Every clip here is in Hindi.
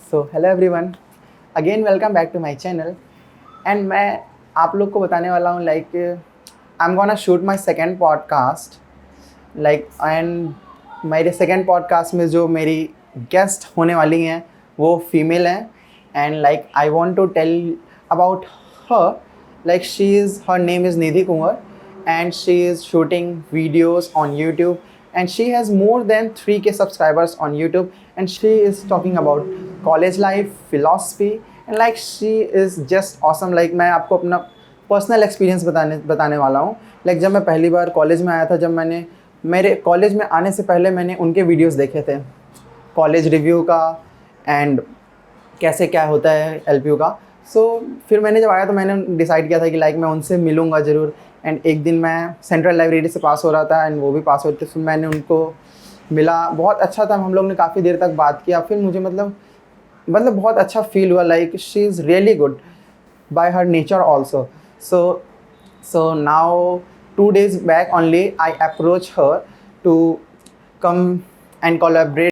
So hello everyone, again welcome back to my channel. And मैं आप लोग को बताने वाला हूँ like I am gonna shoot my second podcast like and मेरे सेकंड पॉडकास्ट में जो मेरी गेस्ट होने वाली हैं वो फीमेल हैं and like I want to tell about her like her name is Nidhi Kunwar and she is shooting videos on YouTube and she has more than 3K subscribers on YouTube and she is talking about college life, philosophy and like she is just awesome। like मैं आपको अपना पर्सनल एक्सपीरियंस बताने वाला हूँ। like जब मैं पहली बार कॉलेज में आया था, जब मैंने मेरे कॉलेज में आने से पहले मैंने उनके वीडियोस देखे थे कॉलेज रिव्यू का एंड कैसे क्या होता है LPU का। फिर मैंने जब आया तो मैंने डिसाइड किया था कि लाइक मैं उनसे मिलूँगा ज़रूर। एंड एक दिन मैं सेंट्रल लाइब्रेरी से पास हो रहा था एंड वो भी पास हो रहे थे, फिर मैंने उनको मिला, बहुत अच्छा था, हम लोग ने काफ़ी देर तक बात किया। फिर मुझे मतलब बहुत अच्छा फील हुआ like she is really good bye her nature also. So now 2 days back only I approached her to come and collaborate।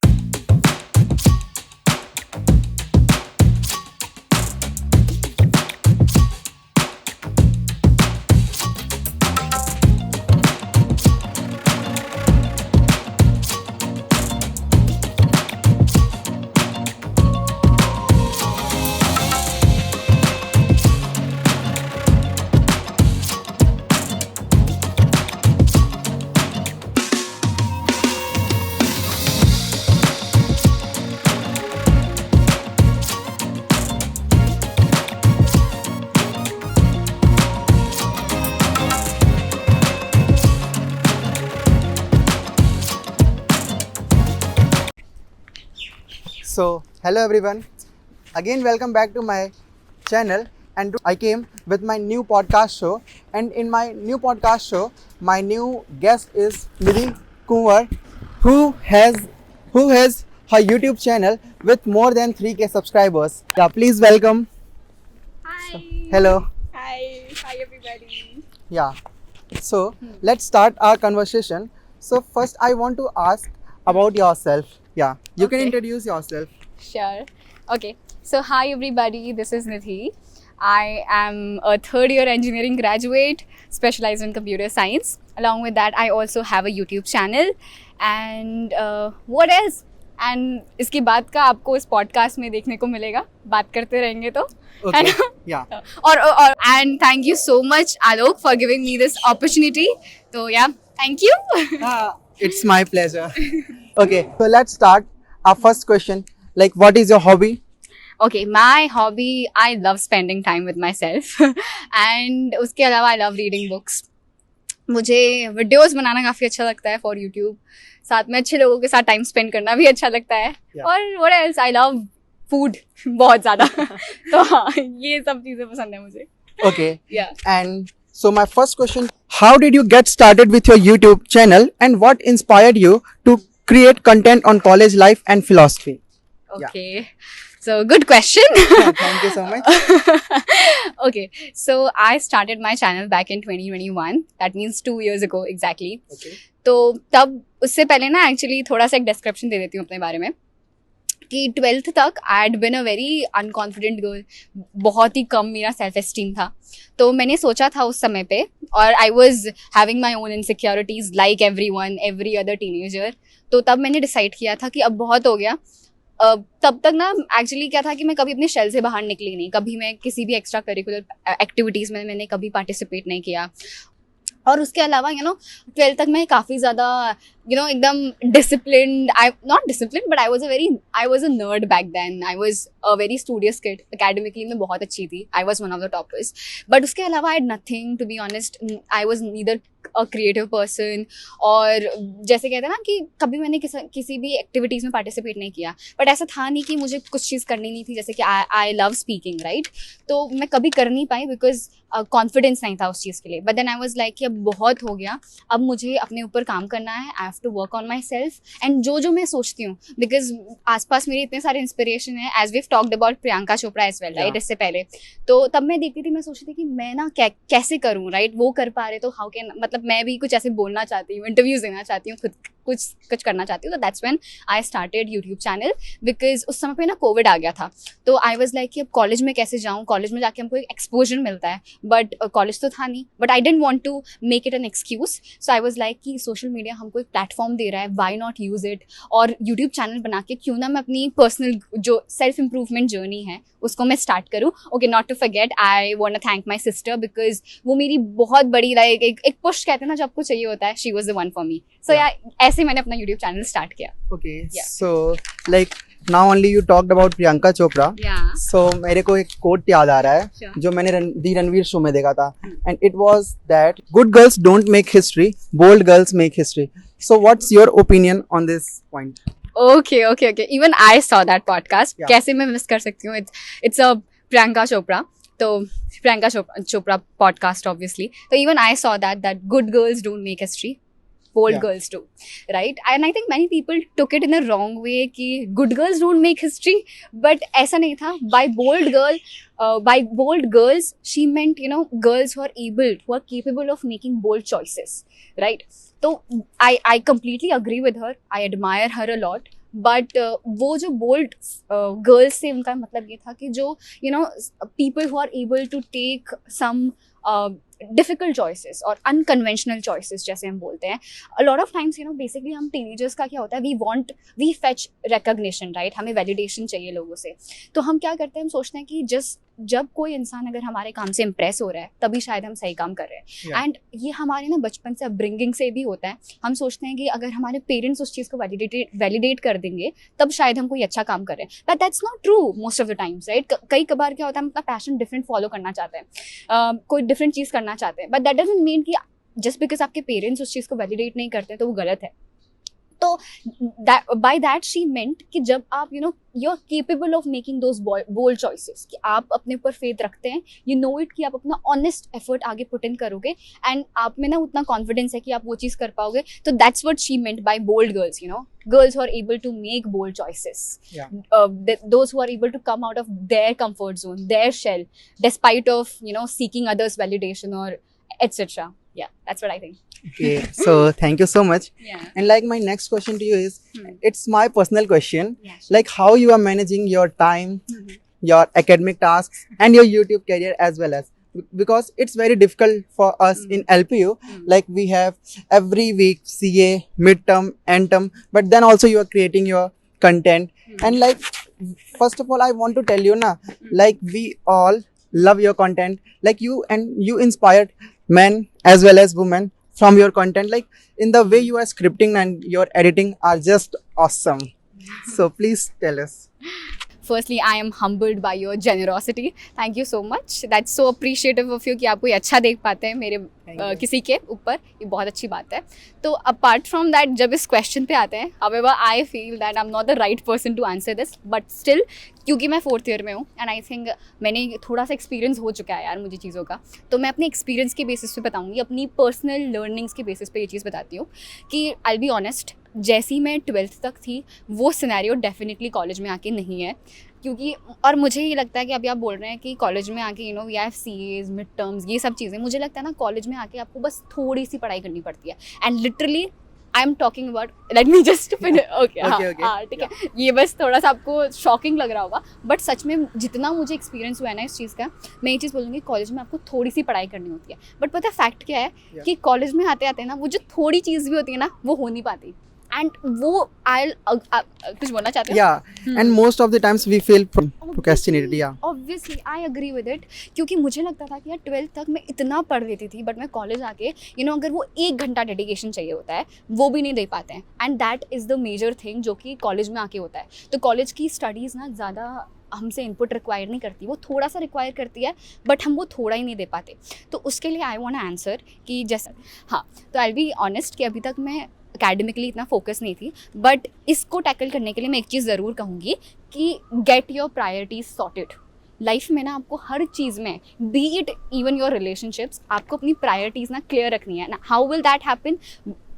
So hello everyone, again welcome back to my channel and I came with my new podcast show and in my new podcast show my new guest is Nidhi Kunwar who has her YouTube channel with more than 3K subscribers। Yeah, please welcome। Hi. Hello। Hi everybody. Yeah, so let's start our conversation। So first I want to ask about yourself। Yeah, you can Okay. introduce yourself। Sure. Okay. So hi everybody. This is Nidhi. I am a third year engineering graduate specialized in computer science. Along with that, I also have a YouTube channel. And what else? And इसकी बात का आपको इस पॉडकास्ट में देखने को मिलेगा, बात करते रहेंगे तो है Okay, ना? yeah। और and thank you so much Alok for giving me this opportunity. So yeah, thank you. It's my pleasure। Okay, so let's start our first question। Like, what is your hobby? Okay, my hobby, I love spending time with myself and उसके अलावा I love reading books। मुझे वीडियोस बनाना काफ़ी अच्छा लगता है for YouTube, साथ में अच्छे लोगों के साथ टाइम स्पेंड करना भी अच्छा लगता है। Yeah। और what else, I love food बहुत ज़्यादा। तो हाँ, ये सब चीज़ें पसंद है मुझे। Okay, Yeah. and so my first question, how did you get started with your YouTube channel and what inspired you to create content on college life and philosophy? Okay, so good question। Thank you so much। Okay, so I started my channel back in 2021, that means 2 years ago exactly। Okay, तो तब उससे पहले ना एक्चुअली थोड़ा सा एक डिस्क्रिप्शन दे देती हूँ अपने बारे में कि 12th तक I had been a very unconfident girl, बहुत ही कम मेरा सेल्फ एस्टीम था। तो मैंने सोचा था उस समय पे, और I was having my own insecurities like every other teenager. तो तब मैंने डिसाइड किया था कि अब बहुत हो गया। तब तक ना एक्चुअली क्या था कि मैं कभी अपने शेल से बाहर निकली नहीं, कभी मैं किसी भी एक्स्ट्रा करिकुलर एक्टिविटीज़ में मैंने कभी पार्टिसिपेट नहीं किया। और उसके अलावा 12th तक मैं काफ़ी ज़्यादा एकदम disciplined, I not discipline but I was a nerd back then. I was a very studious kid, academically मैं बहुत अच्छी थी, I was one of the toppers. But उसके अलावा I had nothing, to be honest. I was neither a creative person, और जैसे कहते हैं ना कि कभी मैंने किसी भी एक्टिविटीज़ में पार्टिसिपेट नहीं किया। बट ऐसा था नहीं कि मुझे कुछ चीज़ करनी नहीं थी, जैसे कि आई लव स्पीकिंग, राइट। तो मैं कभी कर नहीं पाई बिकॉज कॉन्फिडेंस नहीं था उस चीज़ के लिए। But then I was like कि अब बहुत हो गया, अब मुझे अपने ऊपर काम करना है, have to work on myself and जो मैं सोचती हूँ, बिकॉज आसपास मेरे इतने सारे इंस्पिरेशन है, as we talked about Priyanka Chopra as well, right, इससे पहले। तो तब मैं देखती थी, मैं सोचती थी कि मैं ना कैसे करूँ, राइट, वो कर पा रहे तो हाउ कैन, मतलब मैं भी कुछ ऐसे बोलना चाहती हूँ, इंटरव्यूज देना चाहती हूँ, खुद कुछ करना चाहती हूँ। तो that's when I started YouTube channel, because उस समय पे ना कोविड आ गया था। तो आई वाज लाइक कि अब कॉलेज में कैसे जाऊँ, कॉलेज में जाके हमको एक एक्सपोजर मिलता है, बट कॉलेज तो था नहीं, but I didn't want to make it an excuse. So I was like कि सोशल मीडिया हमको एक प्लेटफॉर्म दे रहा है, व्हाई नॉट यूज इट, और यूट्यूब चैनल बना के क्यों ना मैं अपनी पर्सनल जो सेल्फ इम्प्रूवमेंट जर्नी है उसको मैं स्टार्ट करूँ। Okay, not to forget, I want to thank my sister, because वो मेरी बहुत बड़ी लाइक एक पुश कहते हैं ना, जब आपको चाहिए होता है, she was the one for me. So yeah ऐसे मैंने अपना यूट्यूब चैनल स्टार्ट किया। Okay, Yeah. so like now only you talked about Priyanka Chopra. Yeah. So मेरे को एक कोट याद आ रहा है Sure. जो मैंने दी रणवीर शो में देखा था, and it was that good girls don't make history, bold girls make history. So what's your opinion on this point? Okay. Even I saw that podcast. Yeah. कैसे मैं मिस कर सकती हूँ? It's a Priyanka Chopra. तो प्रियंका चोपड़ा podcast obviously. तो even I saw that good girls don't make history. Bold Yeah. girls do, right? And I think many people took it in a wrong way कि good girls don't make history, but ऐसा नहीं था. By bold girls, she meant, girls who are capable of making bold choices, right? तो I completely agree with her. I admire her a lot. But वो जो बोल्ड गर्ल्स से उनका मतलब ये था कि जो people who are able to take some difficult choices और अनकन्वेंशनल चॉइसेस, जैसे हम बोलते हैं। A lot of times basically हम टीनेजर्स का क्या होता है, वी फेच रिकग्निशन, राइट, हमें वैलिडेशन चाहिए लोगों से। तो हम क्या करते हैं, हम सोचते हैं कि जब कोई इंसान अगर हमारे काम से इम्प्रेस हो रहा है तभी शायद हम सही काम कर रहे हैं। एंड ये हमारे ना बचपन से अपब्रिंगिंग से भी होता है। हम सोचते हैं कि अगर हमारे पेरेंट्स उस चीज़ को वैलिडेट कर देंगे तब शायद हम कोई अच्छा काम कर रहे हैं, but that's not true most of the times, right. कई कबार क्या होता है, हम अपना पैशन डिफरेंट फॉलो करना चाहते हैं, कोई डिफरेंट चीज़ करना चाहते हैं, बट दैट डजंट मीन कि जस्ट बिकॉज आपके पेरेंट्स उस चीज़ को वैलिडेट नहीं करते तो वो गलत है। तो बाय दैट शी मेंट कि जब आप you are capable of making those bold choices, कि आप अपने ऊपर फेथ रखते हैं, यू नो इट, कि आप अपना ऑनेस्ट एफर्ट आगे पुट इन करोगे एंड आप में ना उतना कॉन्फिडेंस है कि आप वो चीज़ कर पाओगे। तो that's what she meant by bold girls, girls who are able to make bold choices. Yeah. Those who are able to come out of their comfort zone, their shell, despite of seeking others' validation or etc. Yeah, that's what I think. Okay, so thank you so much. Yeah. And like my next question to you is, it's my personal question. Yeah. Like how you are managing your time, your academic tasks, and your YouTube career as well as, because it's very difficult for us in LPU. Like we have every week CA, midterm, end term, but then also you are creating your content. And like, first of all, I want to tell you na, like we all love your content. Like you inspired men as well as women from your content. Like in the way you are scripting and your editing are just awesome. So please tell us. Firstly, I am humbled by your generosity. Thank you so much. That's so appreciative of you कि आप कोई अच्छा देख पाते हैं मेरे किसी के ऊपर, ये बहुत अच्छी बात है। तो अपार्ट फ्रॉम दैट, जब इस क्वेश्चन पे आते हैं, however I feel that I'm not the right person to answer this, but still, क्योंकि मैं 4th ईयर में हूँ एंड आई थिंक मैंने थोड़ा सा एक्सपीरियंस हो चुका है यार मुझे चीज़ों का, तो मैं अपने एक्सपीरियंस के बेसिस पे बताऊँगी, अपनी पर्सनल लर्निंग्स के बेसिस पे ये चीज़ बताती हूँ कि आई बी ऑनेस्ट, जैसी मैं 12th तक थी वो सिनेरियो डेफिनेटली कॉलेज में आके नहीं है। क्योंकि और मुझे ये लगता है कि अभी आप बोल रहे हैं कि कॉलेज में आके we have CAs, mid terms, ये सब चीज़ें, मुझे लगता है ना कॉलेज में आके आपको बस थोड़ी सी पढ़ाई करनी पड़ती है। And literally I am talking about, let me just okay, हाँ ठीक है, ये बस थोड़ा सा आपको शॉकिंग लग रहा होगा, बट सच में जितना मुझे एक्सपीरियंस हुआ है ना इस चीज़ का, मैं ये चीज़ बोलूँगी, कॉलेज में आपको थोड़ी सी पढ़ाई करनी होती है, बट पता है फैक्ट क्या है कि कॉलेज में आते आते ना वो जो थोड़ी चीज़ भी होती है ना वो हो नहीं पाती। एंड वो कुछ बोलना चाहते हो? Yeah, and most of the times we feel procrastinated. Yeah. Obviously, I agree with it. क्योंकि मुझे लगता था कि यार 12th तक मैं इतना पढ़ लेती थी, बट मैं कॉलेज आके अगर वो 1 घंटा डेडिकेशन चाहिए होता है वो भी नहीं दे पाते हैं। And that is the major thing जो कि कॉलेज में आके होता है। तो कॉलेज की स्टडीज़ ना ज़्यादा हमसे इनपुट रिक्वायर नहीं करती, वो थोड़ा सा रिक्वायर करती है, बट हम वो थोड़ा ही नहीं दे पाते। तो उसके लिए आई वांट आंसर कि जैसे, हाँ, तो आई बी ऑनेस्ट कि अभी तक मैं एकेडमिकली इतना फोकस नहीं थी, बट इसको टैकल करने के लिए मैं एक चीज़ ज़रूर कहूँगी कि get your priorities sorted. Life में ना आपको हर चीज़ में, B it even your relationships, आपको अपनी प्रायोरिटीज़ ना क्लियर रखनी है ना। How will that happen?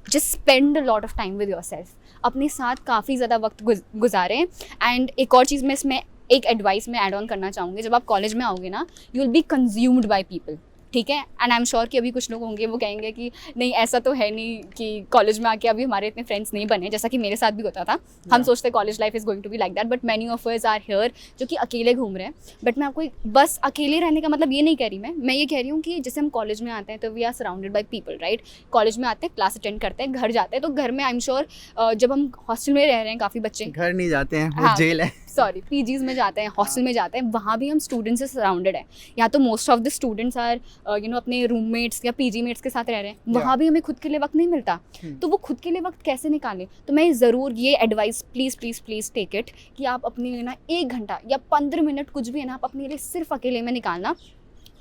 Just spend a lot of time with your self, अपने साथ काफ़ी ज़्यादा वक्त गुजारें. एंड एक और चीज़ मैं इसमें एक एडवाइस में ऐड ऑन करना चाहूँगी, जब आप कॉलेज में आओगे ना, you will be consumed by people, ठीक है. एंड आई एम श्योर कि अभी कुछ लोग होंगे वो कहेंगे कि नहीं ऐसा तो है नहीं कि कॉलेज में आके अभी हमारे इतने फ्रेंड्स नहीं बने, जैसा कि मेरे साथ भी होता था. हम सोचते college life is going to be like that, but many of us are here जो कि अकेले घूम रहे हैं. बट मैं आपको बस अकेले रहने का मतलब ये नहीं कह रही, मैं ये कह रही हूँ कि जैसे हम कॉलेज में आते हैं तो we are surrounded by people, right. College में आते हैं, क्लास अटेंड करते हैं, घर जाते हैं. तो घर में आई एम श्योर जब हम हॉस्टल में रह रहे हैं काफ़ी बच्चे, घर नहीं जाते हैं, वो हाँ, जेल है. सॉरी, पीजीज में जाते हैं, हॉस्टल में जाते हैं, वहाँ भी हम स्टूडेंट्स से सराउंडेड है. या तो most of the students are अपने रूममेट्स या पीजी मेट्स के साथ रह रहे हैं, वहाँ भी हमें खुद के लिए वक्त नहीं मिलता. तो वो खुद के लिए वक्त कैसे निकालें. तो मैं ज़रूर ये एडवाइस प्लीज़ टेक इट कि आप अपने लिए ना 1 घंटा या 15 मिनट कुछ भी है ना, आप अपने लिए सिर्फ अकेले में निकालना.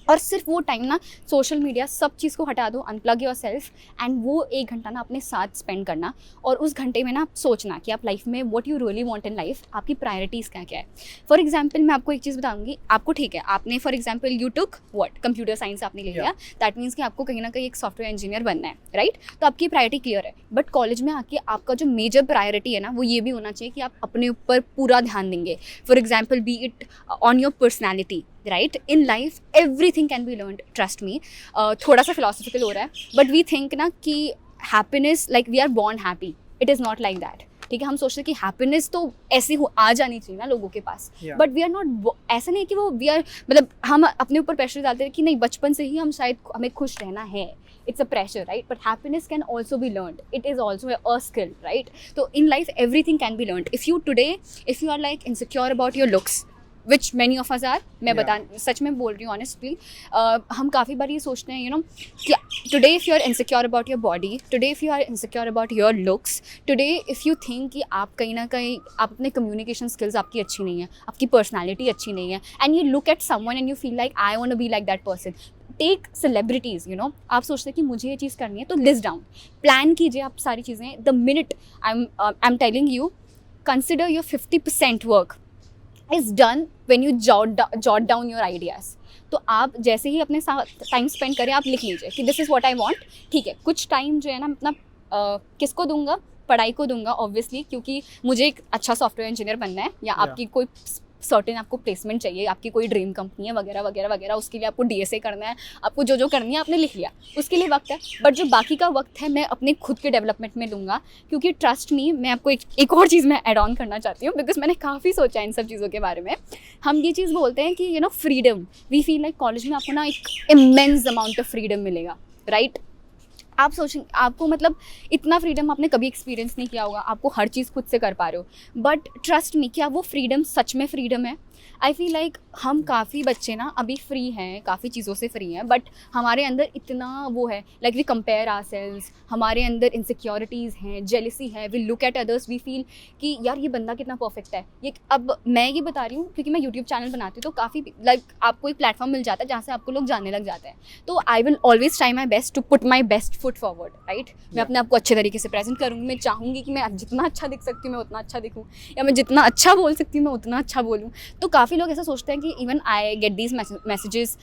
और सिर्फ वो टाइम ना सोशल मीडिया सब चीज़ को हटा दो, अनप्लग योर सेल्फ, एंड वो 1 घंटा ना अपने साथ स्पेंड करना. और उस घंटे में ना आप सोचना कि आप लाइफ में what you really want in life, आपकी प्रायोरिटीज़ क्या क्या है. फॉर एग्जांपल मैं आपको एक चीज़ बताऊंगी. आपको ठीक है, आपने for example you took what computer science आपने ले लिया, दैट मीन्स कि आपको कहीं ना कहीं एक सॉफ्टवेयर इंजीनियर बनना है, राइट. तो आपकी प्रायोरिटी क्लियर है. बट कॉलेज में आके आपका जो मेजर प्रायोरिटी है ना, वो ये भी होना चाहिए कि आप अपने ऊपर पूरा ध्यान देंगे. For example B it on your personality, right. In life everything can be learned, trust me. थोड़ा सा फिलोसफिकल हो रहा है, बट वी थिंक ना कि happiness like we are born happy, it is not like that, ठीक है. हम सोचते हैं कि हैप्पीनेस तो ऐसी आ जानी चाहिए ना लोगों के पास, बट वी आर नॉट. ऐसा नहीं है कि वो वी आर मतलब हम अपने ऊपर प्रेशर डालते हैं कि नहीं बचपन से ही हम शायद हमें खुश रहना है. It's a pressure, right? But happiness can also be learned. It is also a skill, right? So in life, everything can be learned. If you are like insecure about your looks, which many of us are, मैं सच में बोल रही हूँ honestly, हम काफ़ी बार ये सोचते हैं, you know, कि today if you are insecure about your body, today if you are insecure about your looks, today if you think कि आप कहीं ना कहीं आप अपने communication skills आपकी अच्छी नहीं है, आपकी personality अच्छी नहीं है, and you look at someone and you feel like I want to be like that person. Take celebrities, you know, आप सोचते हैं कि मुझे ये चीज़ करनी है तो लिस्ट डाउन, प्लान कीजिए आप सारी चीज़ें. The minute I am telling you, consider your 50% work is done when you jot down your ideas. तो आप जैसे ही अपने साथ टाइम स्पेंड करें, आप लिख लीजिए कि this is what I want, ठीक है. कुछ टाइम जो है ना अपना किसको दूंगा, पढ़ाई को दूंगा ऑब्वियसली, क्योंकि मुझे एक अच्छा सॉफ्टवेयर इंजीनियर बनना है, या आपकी कोई सर्टेन आपको प्लेसमेंट चाहिए, आपकी कोई ड्रीम कंपनी है वगैरह वगैरह वगैरह, उसके लिए आपको डीएसए करना है, आपको जो करनी है आपने लिख लिया, उसके लिए वक्त है. बट जो बाकी का वक्त है मैं अपने खुद के डेवलपमेंट में लूँगा, क्योंकि ट्रस्ट मी, मैं आपको एक और चीज़ मैं ऐड ऑन करना चाहती हूँ, बिकॉज मैंने काफ़ी सोचा इन सब चीज़ों के बारे में. हम ये चीज़ बोलते हैं कि you know freedom, we feel like college में आपको ना एक इमेंस अमाउंट ऑफ फ्रीडम मिलेगा, राइट. आप सोचेंगे आपको मतलब इतना फ्रीडम आपने कभी एक्सपीरियंस नहीं किया होगा, आपको हर चीज़ खुद से कर पा रहे हो. बट ट्रस्ट मी, क्या वो फ्रीडम सच में फ्रीडम है? आई फील लाइक हम काफ़ी बच्चे ना अभी फ्री हैं, काफ़ी चीज़ों से फ्री हैं, बट हमारे अंदर इतना वो है, लाइक वी कंपेयर आवरसेल्व्स, हमारे अंदर इनसिक्योरिटीज़ हैं, जेलसी है, we look at others, we feel कि यार ये बंदा कितना परफेक्ट है. ये अब मैं ये बता रही हूँ क्योंकि मैं यूट्यूब चैनल बनाती हूँ, तो काफ़ी लाइक आपको एक प्लेटफॉर्म मिल जाता है जहाँ से आपको लोग जानने लग जाते हैं. तो I will always try my best to put my best foot forward, right. मैं अपने आप को अच्छे तरीके से प्रेजेंट करूँगी, मैं चाहूँगी कि मैं जितना अच्छा दिख सकती हूँ मैं उतना अच्छा दिखूँ, या मैं जितना अच्छा बोल सकती हूँ मैं उतना अच्छा बोलूँ. तो काफ़ी लोग ऐसा सोचते हैं कि even I get these messages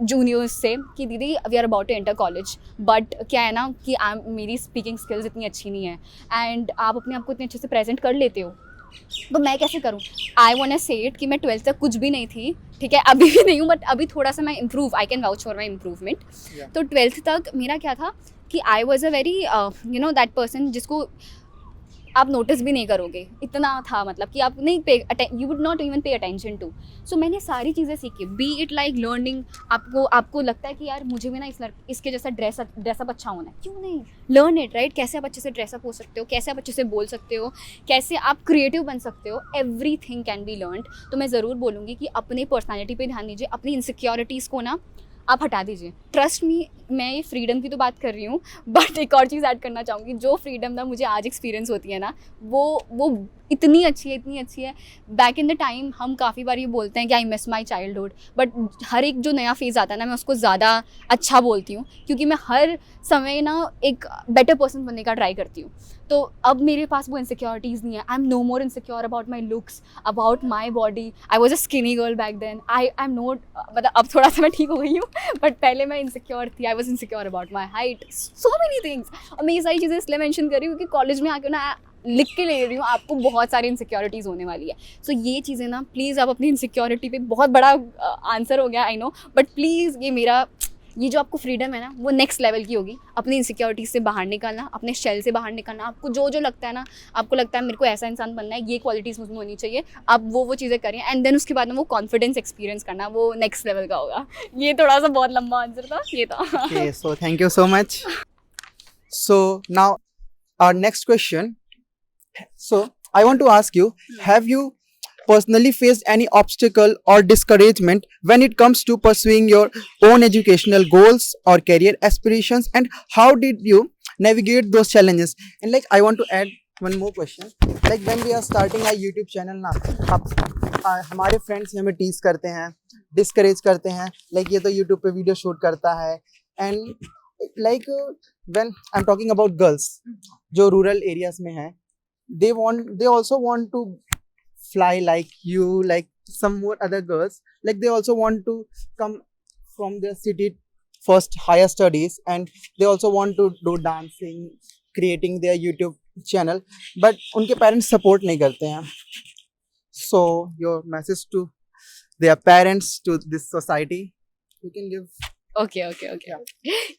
juniors से कि दीदी we are about to enter college, but क्या है ना कि मेरी स्पीकिंग स्किल्स इतनी अच्छी नहीं है, एंड आप अपने आप को इतने अच्छे से प्रेजेंट कर लेते हो, तो मैं कैसे करूँ. आई वांट टू से इट कि मैं 12th तक कुछ भी नहीं थी, ठीक है, अभी भी नहीं हूँ, बट अभी थोड़ा सा मैं improve, I can vouch for my improvement. तो 12th तक मेरा क्या था कि आई was a very you know that person जिसको आप नोटिस भी नहीं करोगे, इतना था मतलब कि आप नहीं pay, you would not even pay attention to. So मैंने सारी चीज़ें सीखी, बी इट लाइक लर्निंग. आपको लगता है कि यार मुझे भी ना इसके जैसा ड्रेसअप अच्छा होना है, क्यों नहीं, लर्न इट, राइट. कैसे आप अच्छे से ड्रेसअप हो सकते हो, कैसे आप अच्छे से बोल सकते हो, कैसे आप क्रिएटिव बन सकते हो, एवरीथिंग कैन बी लर्नड. तो मैं ज़रूर बोलूँगी कि अपने पर्सनैलिटी पे ध्यान दीजिए, अपनी इनसिक्योरिटीज़ को ना आप हटा दीजिए. ट्रस्ट मी, मैं ये फ्रीडम की तो बात कर रही हूँ, बट एक और चीज़ ऐड करना चाहूँगी, जो फ्रीडम ना मुझे आज एक्सपीरियंस होती है ना, वो इतनी अच्छी है. बैक इन द टाइम हम काफ़ी बार ये बोलते हैं कि I miss my childhood, but हर एक जो नया फेज़ आता है ना, मैं उसको ज़्यादा अच्छा बोलती हूँ, क्योंकि मैं हर समय ना एक बेटर पर्सन बनने का ट्राई करती हूँ. तो अब मेरे पास वो इनसिक्योरिटीज़ नहीं है. I am no more insecure about my looks, about my body. I was a skinny girl back then. I am not, मतलब अब थोड़ा सा मैं ठीक हो गई हूँ, बट पहले मैं इनसिक्योर थी. I I was insecure about my height, so many things. और मैं ये सारी चीज़ें इसलिए मैंशन कर रही हूँ क्योंकि कॉलेज में आके ना लिख के ले रही हूँ आपको बहुत सारी इनसिक्योरिटीज़ होने वाली है. सो ये चीज़ें ना प्लीज़ आप अपनी इनसिक्योरिटी पे, बहुत बड़ा आंसर हो गया आई नो, बट प्लीज़ ये जो आपको फ्रीडम है ना वो नेक्स्ट लेवल की होगी. अपनी इनसिक्योरिटीज से बाहर निकलना, अपने शेल से बाहर निकलना, आपको जो लगता है ना, आपको लगता है मेरे को ऐसा इंसान बनना है, ये क्वालिटीज़ मुझमें होनी चाहिए, आप वो चीज़ें करें एंड देन उसके बाद में वो कॉन्फिडेंस एक्सपीरियंस करना, वो नेक्स्ट लेवल का होगा. ये थोड़ा सा बहुत लंबा आंसर था, ये था. Okay, so thank you so much. So now our next question. So I want to ask you, have you personally faced any obstacle or discouragement when it comes to pursuing your own educational goals or career aspirations, and how did you navigate those challenges? And like I want to add one more question. Like when we are starting our YouTube channel ना, अब हमारे फ्रेंड्स हमें टीज करते हैं, डिस्करेज करते हैं, लाइक ये तो यूट्यूब पे वीडियो शूट करता है. And like when I am talking about girls जो रूरल एरियाज में हैं, they also want to fly like you, like some more other girls, like they also want to come from their city first higher studies, and they also want to do dancing, creating their YouTube channel, but उनके parents support नहीं करते हैं. So your message to their parents, to this society, you can give. Okay.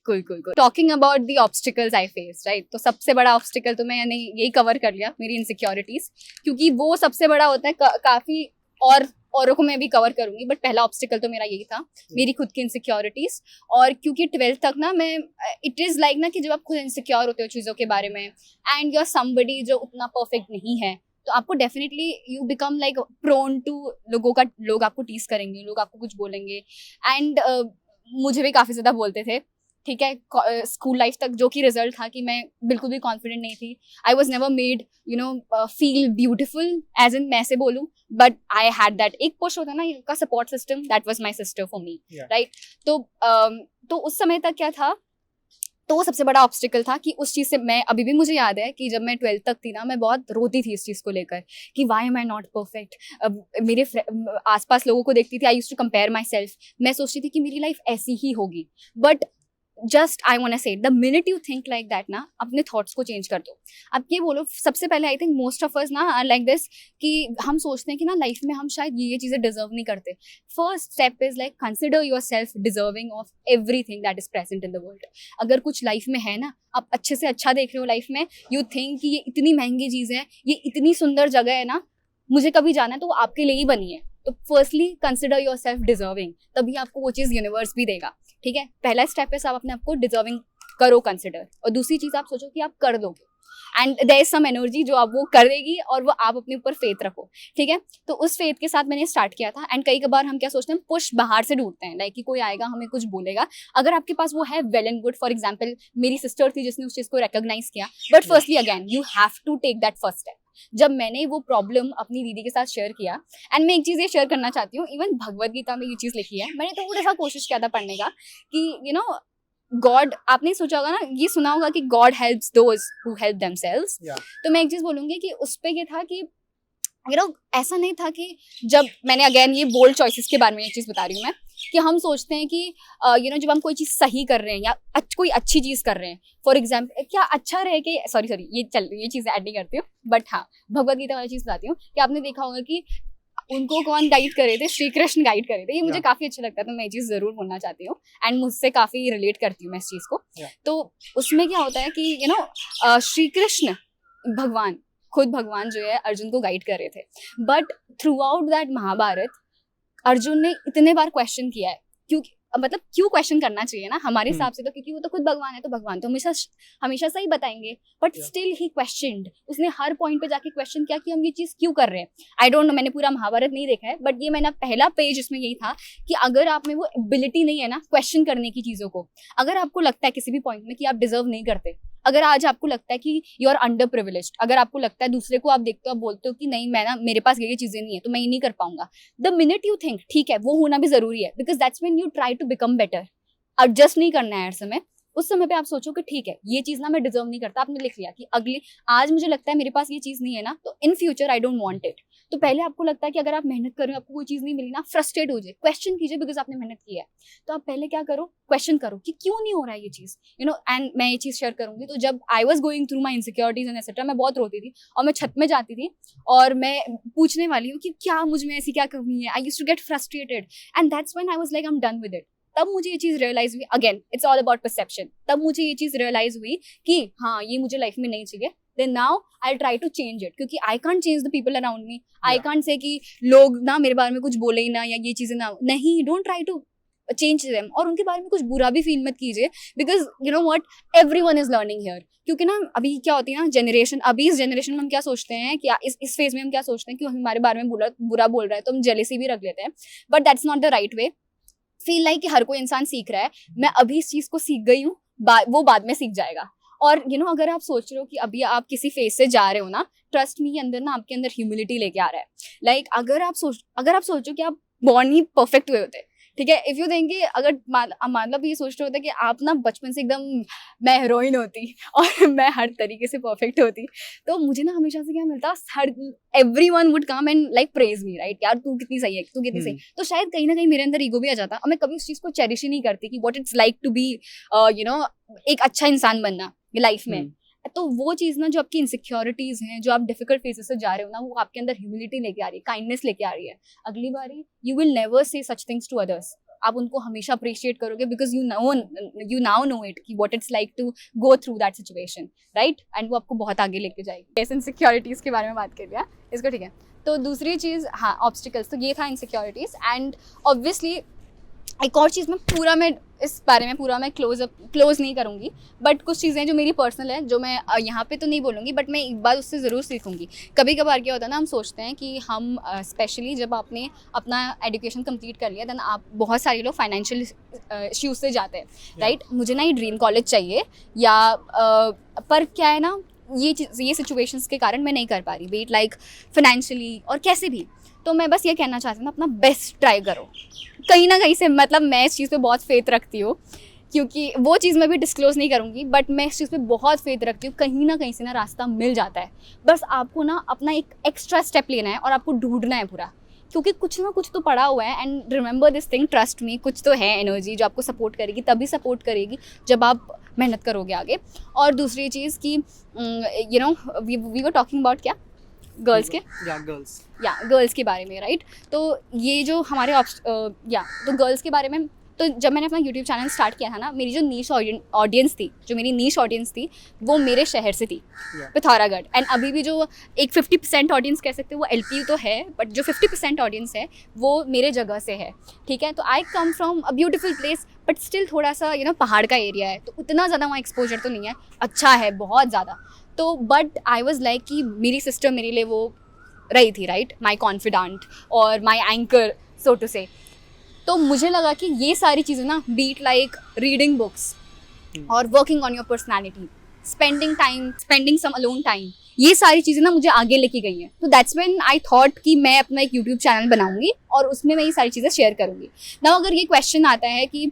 Cool. Talking about the obstacles I faced, right? तो सबसे बड़ा obstacle तो मैंने यही cover कर लिया, मेरी insecurities, क्योंकि वो सबसे बड़ा होता है. काफ़ी और औरों को मैं भी कवर करूंगी, बट पहला ऑब्स्टिकल तो मेरा यही था, मेरी खुद की इनसिक्योरिटीज. और क्योंकि 12th तक ना मैं, इट इज़ लाइक ना कि जब आप खुद इनसिक्योर होते हो चीज़ों के बारे में एंड यू आर समबडी जो उतना परफेक्ट नहीं है, तो आपको definitely you become like prone to लोग आपको टीज करेंगे, लोग आपको कुछ बोलेंगे. एंड मुझे भी काफ़ी ज़्यादा बोलते थे, ठीक है. स्कूल लाइफ तक जो कि रिजल्ट था कि मैं बिल्कुल भी कॉन्फिडेंट नहीं थी. I was never made feel beautiful as in मैं से बोलूँ, बट आई हैड दैट एक पुश होता है ना का support system, that was my sister for me, right. तो उस समय तक क्या था, तो वो सबसे बड़ा ऑब्स्टिकल था कि उस चीज़ से मैं अभी भी मुझे याद है कि जब मैं 12th तक थी ना, मैं बहुत रोती थी इस चीज़ को लेकर कि why am I not perfect. मेरे आसपास लोगों को देखती थी, I used to compare myself. मैं सोचती थी कि मेरी लाइफ ऐसी ही होगी, but just I want to say the minute you think like that ना, अपने थॉट्स को चेंज कर दो. अब ये बोलो, सबसे पहले I think most of us ना आर लाइक दिस कि हम सोचते हैं कि ना लाइफ में हम शायद ये चीज़ें डिजर्व नहीं करते. First step is like consider your self deserving of everything that is present in the world. अगर कुछ लाइफ में है ना, आप अच्छे से अच्छा देख रहे हो लाइफ में, यू थिंक कि ये इतनी महंगी चीज़ है, ये इतनी सुंदर जगह है ना, मुझे कभी जाना है, तो वो आपके लिए ही बनी है. तो firstly consider your self deserving, तभी आपको वो चीज़ यूनिवर्स भी देगा, ठीक है. पहला स्टेप है आप अपने आप को डिजर्विंग करो, कंसिडर. और दूसरी चीज़ आप सोचो कि आप कर दोगे, and there is some energy जो आप वो करेगी, और वो आप अपने ऊपर फेथ रखो, ठीक है. तो उस फेथ के साथ मैंने स्टार्ट किया था. एंड कई बार हम क्या सोचते हैं, पुश बाहर से ढूंढते हैं, लाइक कि कोई आएगा हमें कुछ बोलेगा. अगर आपके पास वो है, well and good. For example मेरी सिस्टर थी जिसने उस चीज़ को रिकॉग्नाइज किया, but firstly again you have to take that first step. जब मैंने वो प्रॉब्लम अपनी दीदी के साथ शेयर किया, एंड मैं एक चीज़ ये शेयर करना चाहती हूँ, इवन भगवद गीता में ये चीज़ लिखी है, मैंने थोड़ा सा कोशिश किया था पढ़ने का कि गॉड, आपने सोचा होगा ना, ये सुना होगा कि God helps those who help themselves. तो मैं एक चीज़ बोलूँगी कि उस पर ये था कि ऐसा नहीं था कि जब मैंने, अगेन ये बोल्ड चॉइसेस के बारे में ये चीज़ बता रही हूँ मैं, कि हम सोचते हैं कि जब हम कोई चीज़ सही कर रहे हैं या कोई अच्छी चीज़ कर रहे हैं, फॉर एग्जाम्पल क्या अच्छा रहे कि सॉरी ये चीज़ ऐड नहीं करती हूँ, बट हाँ भगवद गीता वाली चीज़ बताती हूँ कि आपने देखा होगा कि उनको कौन गाइड करे थे, श्री कृष्ण गाइड करे थे. ये मुझे काफ़ी अच्छा लगता है, तो मैं ये चीज़ ज़रूर बोलना चाहती हूँ, एंड मुझसे काफ़ी रिलेट करती हूँ मैं इस चीज़ को. तो उसमें क्या होता है कि श्री कृष्ण भगवान, खुद भगवान जो है अर्जुन को गाइड कर रहे थे, but throughout that Mahabharat Arjun ने इतने बार क्वेश्चन किया है. क्यों क्वेश्चन करना चाहिए ना हमारे हिसाब से, तो क्योंकि वो तो खुद भगवान है, तो भगवान तो हमेशा सही बताएंगे, बट स्टिल ही क्वेश्चनड. उसने हर पॉइंट पे जाके क्वेश्चन किया कि हम ये चीज़ क्यों कर रहे हैं. आई डोंट नो, मैंने पूरा महाभारत नहीं देखा है, बट ये मैंने पहला पेज इसमें यही था कि अगर आप में वो एबिलिटी नहीं है ना क्वेश्चन करने की चीज़ों को, अगर आपको लगता है किसी भी पॉइंट में कि आप डिजर्व नहीं करते, अगर आज आपको लगता है कि यू आर अंडर प्रिविलेज्ड, अगर आपको लगता है दूसरे को आप देखते हो, आप बोलते हो कि नहीं मैं ना, मेरे पास ये चीज़ें नहीं है तो मैं ये नहीं कर पाऊंगा, द मिनट यू थिंक ठीक है वो होना भी जरूरी है, because that's when you try to become better. Adjust नहीं करना है हर समय. उस समय पे आप सोचो कि ठीक है ये चीज़ ना मैं डिजर्व नहीं करता. आपने लिख लिया कि आज मुझे लगता है मेरे पास ये चीज़ नहीं है ना, तो in future I don't want it. तो पहले आपको लगता है कि अगर आप मेहनत कर रहे हो आपको कोई चीज़ नहीं मिली ना, फ्रस्ट्रेट हो जाए, क्वेश्चन कीजिए बिकॉज आपने मेहनत की है। तो आप पहले क्या करो, क्वेश्चन करो कि क्यों नहीं हो रहा है ये चीज़, यू नो। एंड मैं ये चीज़ शेयर करूंगी, तो जब I was going through my insecurities and etcetera, मैं बहुत रोती थी और मैं छत में जाती थी और मैं पूछने वाली हूँ कि क्या मुझ में ऐसी क्या कमी है। I used to get frustrated and that's when I was like I am done with it. तब मुझे ये चीज़ रियलाइज हुई, again it's all about perception, तब मुझे ये चीज़ रियलाइज हुई कि हाँ ये मुझे लाइफ में नहीं चाहिए। then now I'll try to change it, क्योंकि I can't change the people around me. I can't say कि लोग ना मेरे बारे में कुछ बोले ही ना या ये चीज़ें ना, नहीं, don't try to change them और उनके बारे में कुछ बुरा भी फील मत कीजिए, because you know what, everyone is learning here. क्योंकि ना अभी क्या होती है ना जनरेशन, अभी इस जनरेशन में हम क्या सोचते हैं कि इस फेज में हम क्या सोचते हैं कि हमारे बारे में बुरा बोल रहा है तो हम जेलेसी भी रख लेते हैं, but that's not the right way. Feel like कि हर कोई इंसान सीख रहा है, मैं अभी इस चीज़ को सीख गई हूँ, वो बाद में सीख जाएगा। और यू नो अगर आप सोच रहे हो कि अभी आप किसी फेज से जा रहे हो ना, ट्रस्ट मी अंदर ना आपके अंदर ह्यूमिलिटी लेके आ रहा है। लाइक अगर आप सोचो कि आप बॉर्न ही परफेक्ट हुए होते, ठीक है, इफ यू थिंक कि अगर मतलब ये सोच रहे होते कि आप ना बचपन से एकदम मैं हीरोइन होती और मैं हर तरीके से परफेक्ट होती, तो मुझे ना हमेशा से क्या मिलता, हर everyone would come and like praise me, right, यार तू कितनी सही है, तू कितनी सही। तो शायद कहीं ना कहीं मेरे अंदर ईगो भी आ जाता और मैं कभी उस चीज़ को चेरिश ही नहीं करती कि what it's like to be you know एक अच्छा इंसान बनना लाइफ में। तो वो चीज़ ना जो आपकी इनसिक्योरिटीज हैं, जो आप डिफिकल्ट फेजेस से जा रहे हो ना, वो आपके अंदर ह्यूमिलिटी लेके आ रही है, काइंडनेस लेके आ रही है। अगली बारी you will never say such things to others, आप उनको हमेशा अप्रिशिएट करोगे because you now know it कि what it's like to go through that situation, right, and वो आपको बहुत आगे लेके जाएगी। ऐसे इनसिक्योरिटीज के बारे में बात कर लिया इसको, ठीक है। तो दूसरी चीज़, हाँ, ऑब्स्टिकल्स, तो ये था इनसिक्योरिटीज। एंड ऑब्वियसली एक और चीज़ मैं इस बारे में पूरा मैं क्लोज नहीं करूँगी, बट कुछ चीज़ें जो मेरी पर्सनल है जो मैं यहाँ पे तो नहीं बोलूँगी, बट मैं एक बार उससे ज़रूर सीखूँगी। कभी कभार क्या होता है ना, हम सोचते हैं कि हम स्पेशली जब आपने अपना एजुकेशन कंप्लीट कर लिया, देन आप बहुत सारे लोग फाइनेंशियल इश्यूज से जाते हैं, राइट, मुझे ना ये ड्रीम कॉलेज चाहिए या पर क्या है ना, ये सिचुएशंस के कारण मैं नहीं कर पा रही, वेट लाइक फाइनेंशियली और कैसे भी। तो मैं बस ये कहना चाहती हूँ, अपना बेस्ट ट्राई करो कहीं ना कहीं से। मतलब मैं इस चीज़ पे बहुत फेथ रखती हूँ, क्योंकि वो चीज़ मैं भी डिस्क्लोज नहीं करूँगी, बट मैं इस चीज़ पे बहुत फेथ रखती हूँ, कहीं ना कहीं से ना रास्ता मिल जाता है। बस आपको ना अपना एक एक्स्ट्रा स्टेप लेना है और आपको ढूंढना है पूरा, क्योंकि कुछ ना कुछ तो पड़ा हुआ है। And remember this thing, trust me, कुछ तो है एनर्जी जो आपको सपोर्ट करेगी, तभी सपोर्ट करेगी जब आप मेहनत करोगे आगे। और दूसरी चीज़ कि you know we were talking about क्या, गर्ल्स के, गर्ल्स के बारे में, राइट। तो ये जो हमारे तो गर्ल्स के बारे में, तो जब मैंने अपना यूट्यूब चैनल स्टार्ट किया था ना, मेरी जो नीश ऑडियंस थी वो मेरे शहर से थी, पिथौरागढ़। एंड अभी भी जो एक 50% ऑडियंस कह सकते हैं वो एलपी तो है, बट जो 50% ऑडियंस है वो मेरे जगह से है, ठीक है। तो I come from a beautiful place, but still थोड़ा सा यू नो पहाड़ का एरिया है, तो उतना ज़्यादा वहाँ एक्सपोजर तो नहीं है, अच्छा है बहुत ज़्यादा। तो बट आई वॉज लाइक कि मेरी सिस्टर मेरे लिए वो रही थी, राइट, माई कॉन्फिडेंट और माई एंकर सो टू से। तो मुझे लगा कि ये सारी चीज़ें ना, बीट लाइक रीडिंग बुक्स और working on your personality, spending some alone time, ये सारी चीज़ें ना मुझे आगे लेके गई हैं। तो दैट्स व्हेन आई थॉट कि मैं अपना एक यूट्यूब चैनल बनाऊंगी और उसमें मैं ये सारी चीज़ें शेयर करूंगी ना। अगर ये क्वेश्चन आता है कि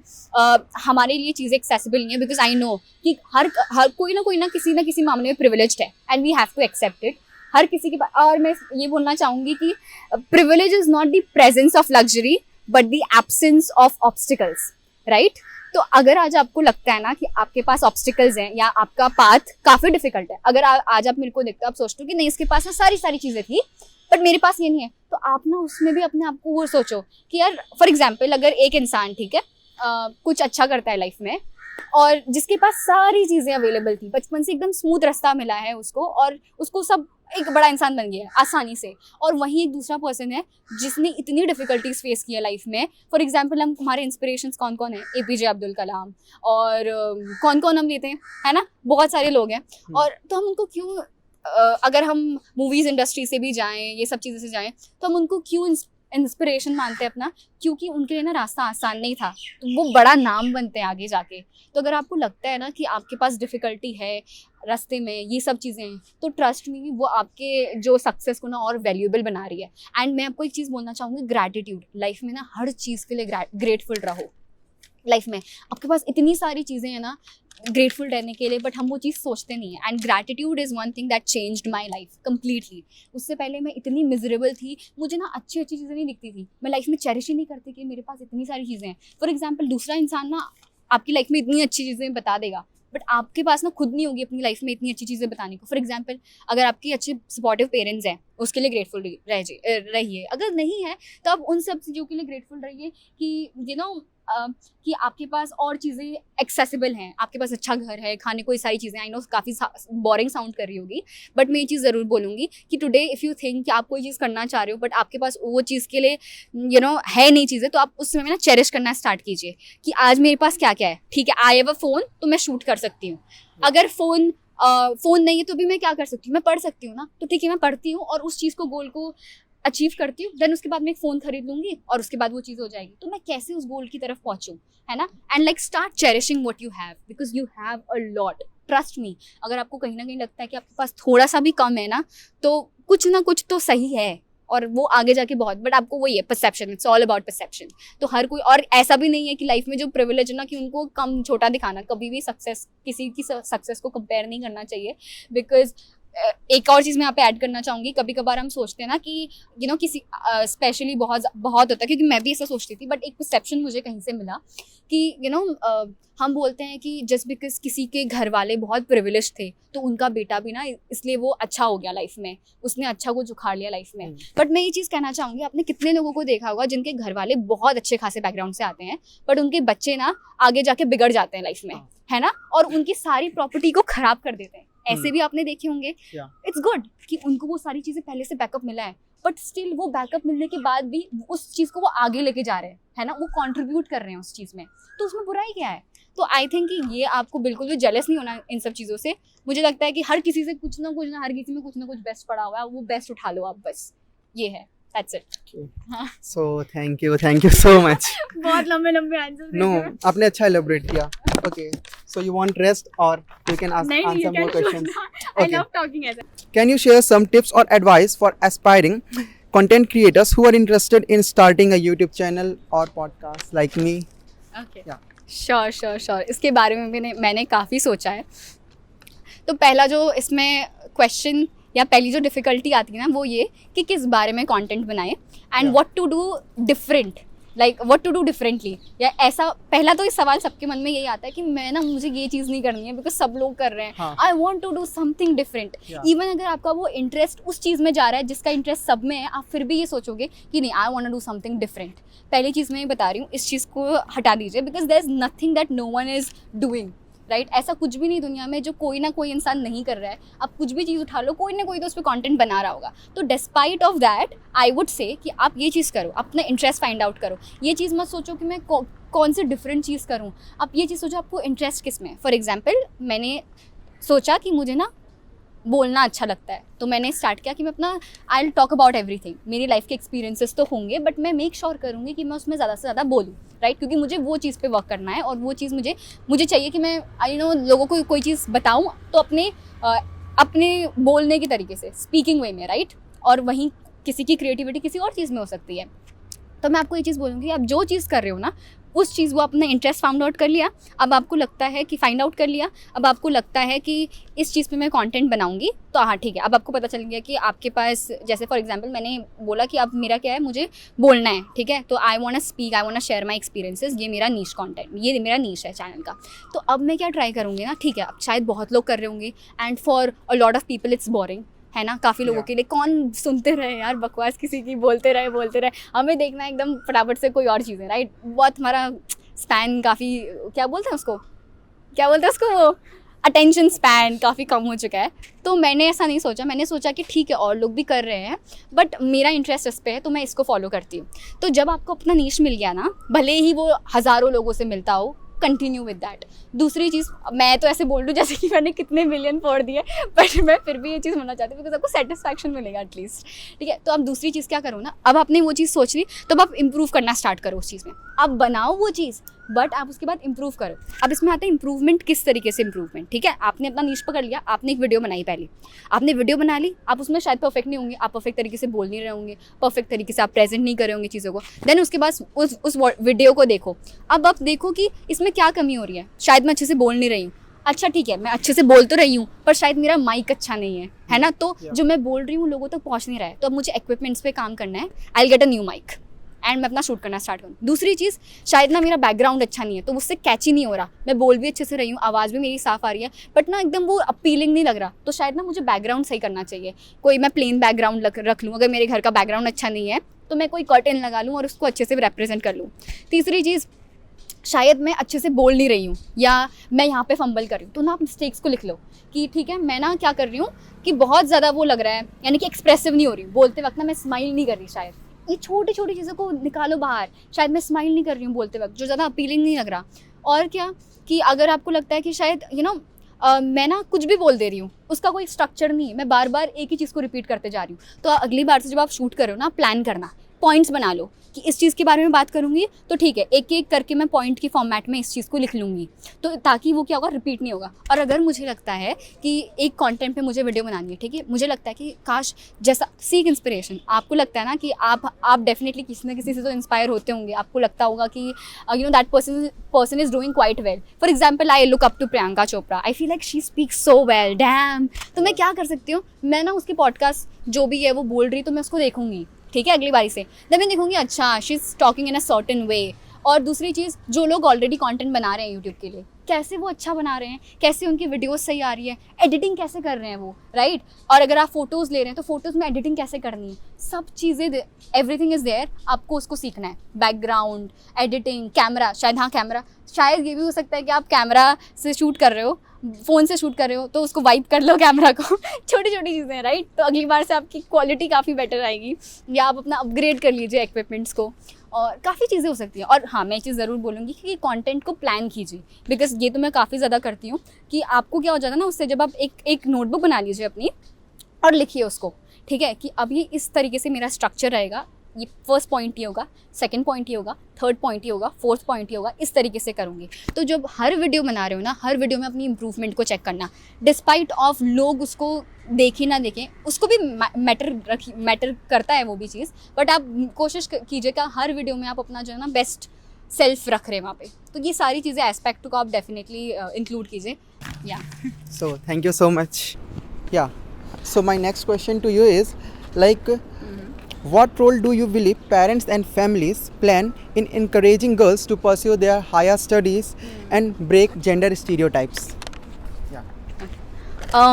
हमारे लिए चीज़ें एक्सेसिबल नहीं है, बिकॉज आई नो कि हर कोई ना किसी मामले में प्रिविलेज्ड है and we have to accept it, हर किसी के पास। और मैं ये बोलना चाहूँगी कि privilege is not the presence of luxury but the absence of obstacles, right. तो अगर आज आपको लगता है ना कि आपके पास ऑब्स्टिकल्स हैं या आपका पाथ काफ़ी डिफिकल्ट है, अगर आज आप मेरे को देखते हो, आप सोचते हो कि नहीं इसके पास ना सारी चीज़ें थी बट मेरे पास ये नहीं है, तो आप ना उसमें भी अपने आप को वो सोचो कि यार फॉर एग्जाम्पल अगर एक इंसान, ठीक है, कुछ अच्छा करता है लाइफ में और जिसके पास सारी चीज़ें अवेलेबल थी, बचपन से एकदम स्मूथ रास्ता मिला है उसको और उसको सब एक बड़ा इंसान बन गया है आसानी से, और वहीं एक दूसरा पर्सन है जिसने इतनी डिफिकल्टीज फेस की है लाइफ में। फॉर एग्जांपल हम हमारे इंस्पिरेशंस कौन कौन है, एपीजे अब्दुल कलाम और कौन कौन हम लेते हैं, है ना, बहुत सारे लोग हैं। और तो हम उनको क्यों अगर हम मूवीज़ इंडस्ट्री से भी जाएं, ये सब चीज़ें से जाएं, तो हम उनको क्यों इंस्पिरेशन मानते हैं अपना, क्योंकि उनके लिए ना रास्ता आसान नहीं था, तो वो बड़ा नाम बनते हैं आगे जाके। तो अगर आपको लगता है ना कि आपके पास डिफ़िकल्टी है रास्ते में, ये सब चीज़ें हैं, तो ट्रस्ट मी वो आपके जो सक्सेस को ना और वैल्यूएबल बना रही है। एंड मैं आपको एक चीज़ बोलना चाहूँगी, ग्रैटिट्यूड, लाइफ में ना हर चीज़ के लिए ग्रेटफुल रहो, लाइफ में आपके पास इतनी सारी चीज़ें हैं ना ग्रेटफुल रहने के लिए, बट हम वो चीज़ सोचते नहीं है। And gratitude is one thing that changed my life completely. उससे पहले मैं इतनी मिजरेबल थी, मुझे ना अच्छी अच्छी चीज़ें नहीं दिखती थी, मैं लाइफ में चेरिश ही नहीं करती कि मेरे पास इतनी सारी चीज़ें हैं। फॉर एग्जाम्पल दूसरा इंसान ना आपकी लाइफ में इतनी अच्छी चीज़ें बता देगा, बट आपके पास ना खुद नहीं होगी अपनी लाइफ में इतनी अच्छी चीज़ें बताने को। फॉर एग्जाम्पल अगर आपके अच्छे सपोर्टिव पेरेंट्स हैं, उसके लिए ग्रेटफुल रहिए। अगर नहीं है तो आप उन सब चीज़ों के लिए ग्रेटफुल रहिए कि यू नो कि आपके पास और चीज़ें एक्सेसिबल हैं, आपके पास अच्छा घर है, खाने को सारी चीज़ें। आई नो काफ़ी बोरिंग साउंड कर रही होगी, बट मैं ये चीज़ ज़रूर बोलूँगी कि टुडे इफ़ यू थिंक कि आप कोई चीज़ करना चाह रहे हो बट आपके पास वो चीज़ के लिए है नहीं चीज़ें, तो आप उस समय में ना चेरिश करना स्टार्ट कीजिए कि आज मेरे पास क्या क्या है। ठीक है, आई हैव अ फ़ोन तो मैं शूट कर सकती हूँ। अगर फ़ोन नहीं है तो भी मैं क्या कर सकती हूँ, मैं पढ़ सकती हूँ ना, तो ठीक है मैं पढ़ती हूँ और उस चीज़ को गोल को अचीव करती हूँ, देन उसके बाद मैं एक फ़ोन खरीद लूँगी और उसके बाद वो चीज़ हो जाएगी। तो मैं कैसे उस गोल की तरफ पहुँचूँ, है ना। And like start cherishing what you have because you have a lot. Trust me, अगर आपको कहीं ना कहीं लगता है कि आपके पास थोड़ा सा भी कम है ना, तो कुछ ना कुछ तो सही है और वो आगे जाके बहुत, बट आपको वही है perception, it's all about perception. तो हर कोई, और ऐसा भी नहीं है कि लाइफ में जो प्रिविलेज है ना कि उनको कम छोटा दिखाना, कभी भी सक्सेस किसी की सक्सेस को कंपेयर नहीं करना चाहिए। बिकॉज एक और चीज़ मैं यहाँ पे ऐड करना चाहूँगी, कभी कभार हम सोचते हैं ना कि किसी स्पेशली बहुत होता है, क्योंकि मैं भी ऐसा सोचती थी, बट एक परसेप्शन मुझे कहीं से मिला कि हम बोलते हैं कि जस्ट बिकॉज किसी के घर वाले बहुत प्रिविलेज थे तो उनका बेटा भी ना इसलिए वो अच्छा हो गया लाइफ में, उसने अच्छा कुछ उखाड़ लिया लाइफ में। बट मैं ये चीज़ कहना चाहूँगी, आपने कितने लोगों को देखा होगा जिनके घर वाले बहुत अच्छे खासे बैकग्राउंड से आते हैं बट उनके बच्चे ना आगे जाके बिगड़ जाते हैं लाइफ में, है ना, और उनकी सारी प्रॉपर्टी को खराब कर देते हैं। ऐसे भी आपने देखे होंगे। इट्स गुड कि उनको वो सारी चीज़ें पहले से बैकअप मिला है, बट स्टिल वो बैकअप मिलने के बाद भी उस चीज़ को वो आगे लेके जा रहे हैं, है ना, वो कंट्रीब्यूट कर रहे हैं उस चीज़ में, तो उसमें बुराई क्या है। तो आई थिंक कि ये आपको बिल्कुल भी जेलस नहीं होना इन सब चीज़ों से। मुझे लगता है कि हर किसी से कुछ ना हर किसी में कुछ ना कुछ बेस्ट पड़ा हुआ है, वो बेस्ट उठा लो आप, बस ये है। That's it. हाँ। So thank you so much. बहुत लंबे आंसर। No, आपने अच्छा elaborate किया. Okay, so you want rest or you can answer more questions. I love talking as a. Can you share some tips or advice for aspiring content creators who are interested in starting a YouTube channel or podcast like me? Okay. Yeah. Sure. इसके बारे में मैंने काफ़ी सोचा है। तो पहला जो इसमें क्वेश्चन या पहली जो डिफ़िकल्टी आती है ना, वो ये कि किस बारे में कंटेंट बनाएं and what to do different, like what to do differently. या ऐसा पहला तो इस सवाल सबके मन में यही आता है कि मुझे ये चीज़ नहीं करनी है बिकॉज सब लोग कर रहे हैं। I want to do something different. Even अगर आपका वो इंटरेस्ट उस चीज़ में जा रहा है जिसका इंटरेस्ट सब में है, आप फिर भी ये सोचोगे कि नहीं, I want to do something different. पहली चीज़ मैं बता रही हूँ, इस चीज़ को हटा दीजिए because there is nothing that no one is doing, right. ऐसा कुछ भी नहीं दुनिया में जो कोई ना कोई इंसान नहीं कर रहा है। आप कुछ भी चीज़ उठा लो, कोई ना कोई तो उस पर कॉन्टेंट बना रहा होगा। तो despite of that I would say कि आप ये चीज़ करो, अपना इंटरेस्ट फाइंड आउट करो। ये चीज़ मत सोचो कि मैं कौन सी डिफरेंट चीज़ करूँ, आप ये चीज़ सोचो आपको इंटरेस्ट किस में। फॉर एग्जाम्पल मैंने सोचा कि मुझे ना बोलना अच्छा लगता है, तो मैंने स्टार्ट किया कि मैं अपना I will talk about everything. मेरी लाइफ के एक्सपीरियंसेस तो होंगे बट मैं मेक श्योर करूँगी कि मैं उसमें ज़्यादा से ज़्यादा बोलूँ, राइट, क्योंकि मुझे वो चीज़ पे वर्क करना है और वो चीज़ मुझे चाहिए कि मैं लोगों को कोई चीज़ बताऊँ तो अपने बोलने के तरीके से, स्पीकिंग वे में, राइट। और वहीं किसी की क्रिएटिविटी किसी और चीज़ में हो सकती है। तो मैं आपको ये चीज़ बोलूँगी, आप जो चीज़ कर रहे हो ना, उस चीज़ वो अपना इंटरेस्ट फाइंड आउट कर लिया, अब आपको लगता है कि अब आपको लगता है कि इस चीज़ पे मैं कंटेंट बनाऊंगी, तो हाँ ठीक है, अब आपको पता चल गया कि आपके पास, जैसे फॉर एग्जांपल मैंने बोला कि अब मेरा क्या है, मुझे बोलना है, ठीक है, तो I want to speak, I want to share my experiences, ये मेरा नीश कंटेंट, ये मेरा नीश है चैनल का। तो अब मैं क्या ट्राई करूँगी ना, ठीक है, अब शायद बहुत लोग कर रहे होंगे and for a lot of people it's boring, है ना, काफ़ी लोगों के लिए कौन सुनते रहे यार बकवास किसी की, बोलते रहे, हमें देखना है एकदम फटाफट से कोई और चीज़ है, राइट। बहुत हमारा स्पैन काफ़ी, क्या बोलते हैं उसको वो अटेंशन स्पैन काफ़ी कम हो चुका है। तो मैंने ऐसा नहीं सोचा, मैंने सोचा कि ठीक है और लोग भी कर रहे हैं बट मेरा इंटरेस्ट इस पे है तो मैं इसको फॉलो करती हूँ। तो जब आपको अपना नीश मिल गया ना, भले ही वो हज़ारों लोगों से मिलता हो, कंटिन्यू विद दैट। दूसरी चीज़, मैं तो ऐसे बोल दूँ जैसे कि मैंने कितने मिलियन फोड़ दिए, बट मैं फिर भी ये चीज़ होना चाहती हूँ बिकॉज आपको सेटिस्फैक्शन मिलेगा एटलीस्ट, ठीक है। तो अब दूसरी चीज़ क्या करो ना, अब आपने वो चीज़ सोच ली तो अब आप इम्प्रूव करना स्टार्ट करो उस चीज़ में, अब बनाओ वो चीज़, बट आप उसके बाद इंप्रूव करो। अब इसमें आता है इंप्रूवमेंट, किस तरीके से इंप्रूवमेंट, ठीक है। आपने अपना नीश पकड़ लिया, आपने एक वीडियो बनाई, पहले आपने वीडियो बना ली, आप उसमें शायद परफेक्ट नहीं होंगे, आप परफेक्ट तरीके से बोल नहीं रहे होंगे, परफेक्ट तरीके से आप प्रेजेंट नहीं कर रहे होंगे चीज़ों को। देन उसके बाद उस वीडियो को देखो, अब आप देखो कि इसमें क्या कमी हो रही है। शायद मैं अच्छे से बोल नहीं रही हूँ, अच्छा ठीक है, मैं अच्छे से बोल तो रही हूँ पर शायद मेरा माइक अच्छा नहीं है ना, तो जो मैं बोल रही हूँ लोगों तक पहुँच नहीं रहा है, तो अब मुझे इक्विपमेंट्स पे काम करना है। I will get a new mic and मैं अपना शूट करना स्टार्ट करूँ। दूसरी चीज़, शायद ना मेरा बैकग्राउंड अच्छा नहीं है, तो उससे कैची नहीं हो रहा, मैं बोल भी अच्छे से रही हूँ, आवाज़ भी मेरी साफ़ आ रही है, बट ना एकदम वो अपीलिंग नहीं लग रहा, तो शायद ना मुझे बैकग्राउंड सही करना चाहिए। कोई मैं प्लेन बैकग्राउंड रख लूँ, अगर मेरे घर का बैकग्राउंड अच्छा नहीं है तो मैं कोई कर्टेन लगा लूँ और उसको अच्छे से रिप्रेजेंट कर लूँ। तीसरी चीज़, शायद मैं अच्छे से बोल नहीं रही हूँ या मैं यहाँ पे फंबल कर रही हूँ, तो ना आप मिस्टेक्स को लिख लो कि ठीक है, मैं ना क्या कर रही हूँ कि बहुत ज़्यादा वो लग रहा है, यानी कि एक्सप्रेसिव नहीं हो रही हूँ बोलते वक्त ना, मैं स्माइल नहीं कर रही, शायद ये छोटी छोटी चीज़ों को निकालो बाहर। शायद मैं स्माइल नहीं कर रही हूँ बोलते वक्त, जो ज़्यादा अपीलिंग नहीं लग रहा। और क्या कि अगर आपको लगता है कि शायद मैं ना कुछ भी बोल दे रही हूँ, उसका कोई स्ट्रक्चर नहीं है, मैं बार बार एक ही चीज़ को रिपीट करते जा रही हूँ, तो अगली बार से जब आप शूट करो ना, प्लान करना, पॉइंट्स बना लो कि इस चीज़ के बारे में बात करूँगी तो ठीक है, एक एक करके मैं पॉइंट की फॉर्मेट में इस चीज़ को लिख लूँगी, तो ताकि वो क्या होगा, रिपीट नहीं होगा। और अगर मुझे लगता है कि एक कंटेंट पे मुझे वीडियो बनानी है, ठीक है, मुझे लगता है कि काश, जैसा सीक इंस्पिरेशन, आपको लगता है ना कि आप डेफिनेटली किसी न किसी से तो इंस्पायर होते होंगे, आपको लगता होगा कि that person is doing quite well. For example, I look up to Priyanka Chopra, I feel like she speaks so well, damn. तो मैं क्या कर सकती हूँ, मैं ना उसके पॉडकास्ट जो भी है वो बोल रही, तो मैं उसको देखूंगी, ठीक है, अगली बारी से जब मैं देखूंगी अच्छा she is talking in a certain way. और दूसरी चीज़, जो लोग ऑलरेडी कंटेंट बना रहे हैं यूट्यूब के लिए, कैसे वो अच्छा बना रहे हैं, कैसे उनकी वीडियोस सही आ रही है, एडिटिंग कैसे कर रहे हैं वो, राइट। और अगर आप फोटोज़ ले रहे हैं तो फोटोज़ में एडिटिंग कैसे करनी है, सब चीज़ें, एवरीथिंग इज़ देयर, आपको उसको सीखना है। बैकग्राउंड, एडिटिंग, कैमरा, शायद हाँ कैमरा, शायद ये भी हो सकता है कि आप कैमरा से शूट कर रहे हो, फ़ोन से शूट कर रहे हो, तो उसको वाइप कर लो कैमरा को छोटी छोटी चीज़ें हैं, राइट। तो अगली बार से आपकी क्वालिटी काफ़ी बेटर आएगी, या आप अपना अपग्रेड कर लीजिए इक्विपमेंट्स को, और काफ़ी चीज़ें हो सकती हैं। और हाँ, मैं ये चीज़ ज़रूर बोलूँगी कि कंटेंट को प्लान कीजिए, बिकॉज ये तो मैं काफ़ी ज़्यादा करती हूँ कि आपको क्या हो जाता है ना, उससे जब आप एक नोटबुक बना लीजिए अपनी और लिखिए उसको, ठीक है, कि अब ये इस तरीके से मेरा स्ट्रक्चर रहेगा, ये फर्स्ट पॉइंट ये होगा, सेकंड पॉइंट ये होगा, थर्ड पॉइंट ये होगा, फोर्थ पॉइंट ये होगा, इस तरीके से करूँगी। तो जब हर वीडियो बना रहे हो ना, हर वीडियो में अपनी इंप्रूवमेंट को चेक करना, डिस्पाइट ऑफ लोग उसको देखें ना देखें, उसको भी मैटर करता है वो भी चीज़, बट आप कोशिश कीजिएगा हर वीडियो में आप अपना जो है ना बेस्ट सेल्फ रख रहे हैं वहाँ पे। तो ये सारी चीज़ें एस्पेक्ट को आप डेफिनेटली इंक्लूड कीजिए। या So thank you so much. Yeah. So my next question to you is like, what role do you believe parents and families plan in encouraging girls to pursue their higher studies and break gender stereotypes?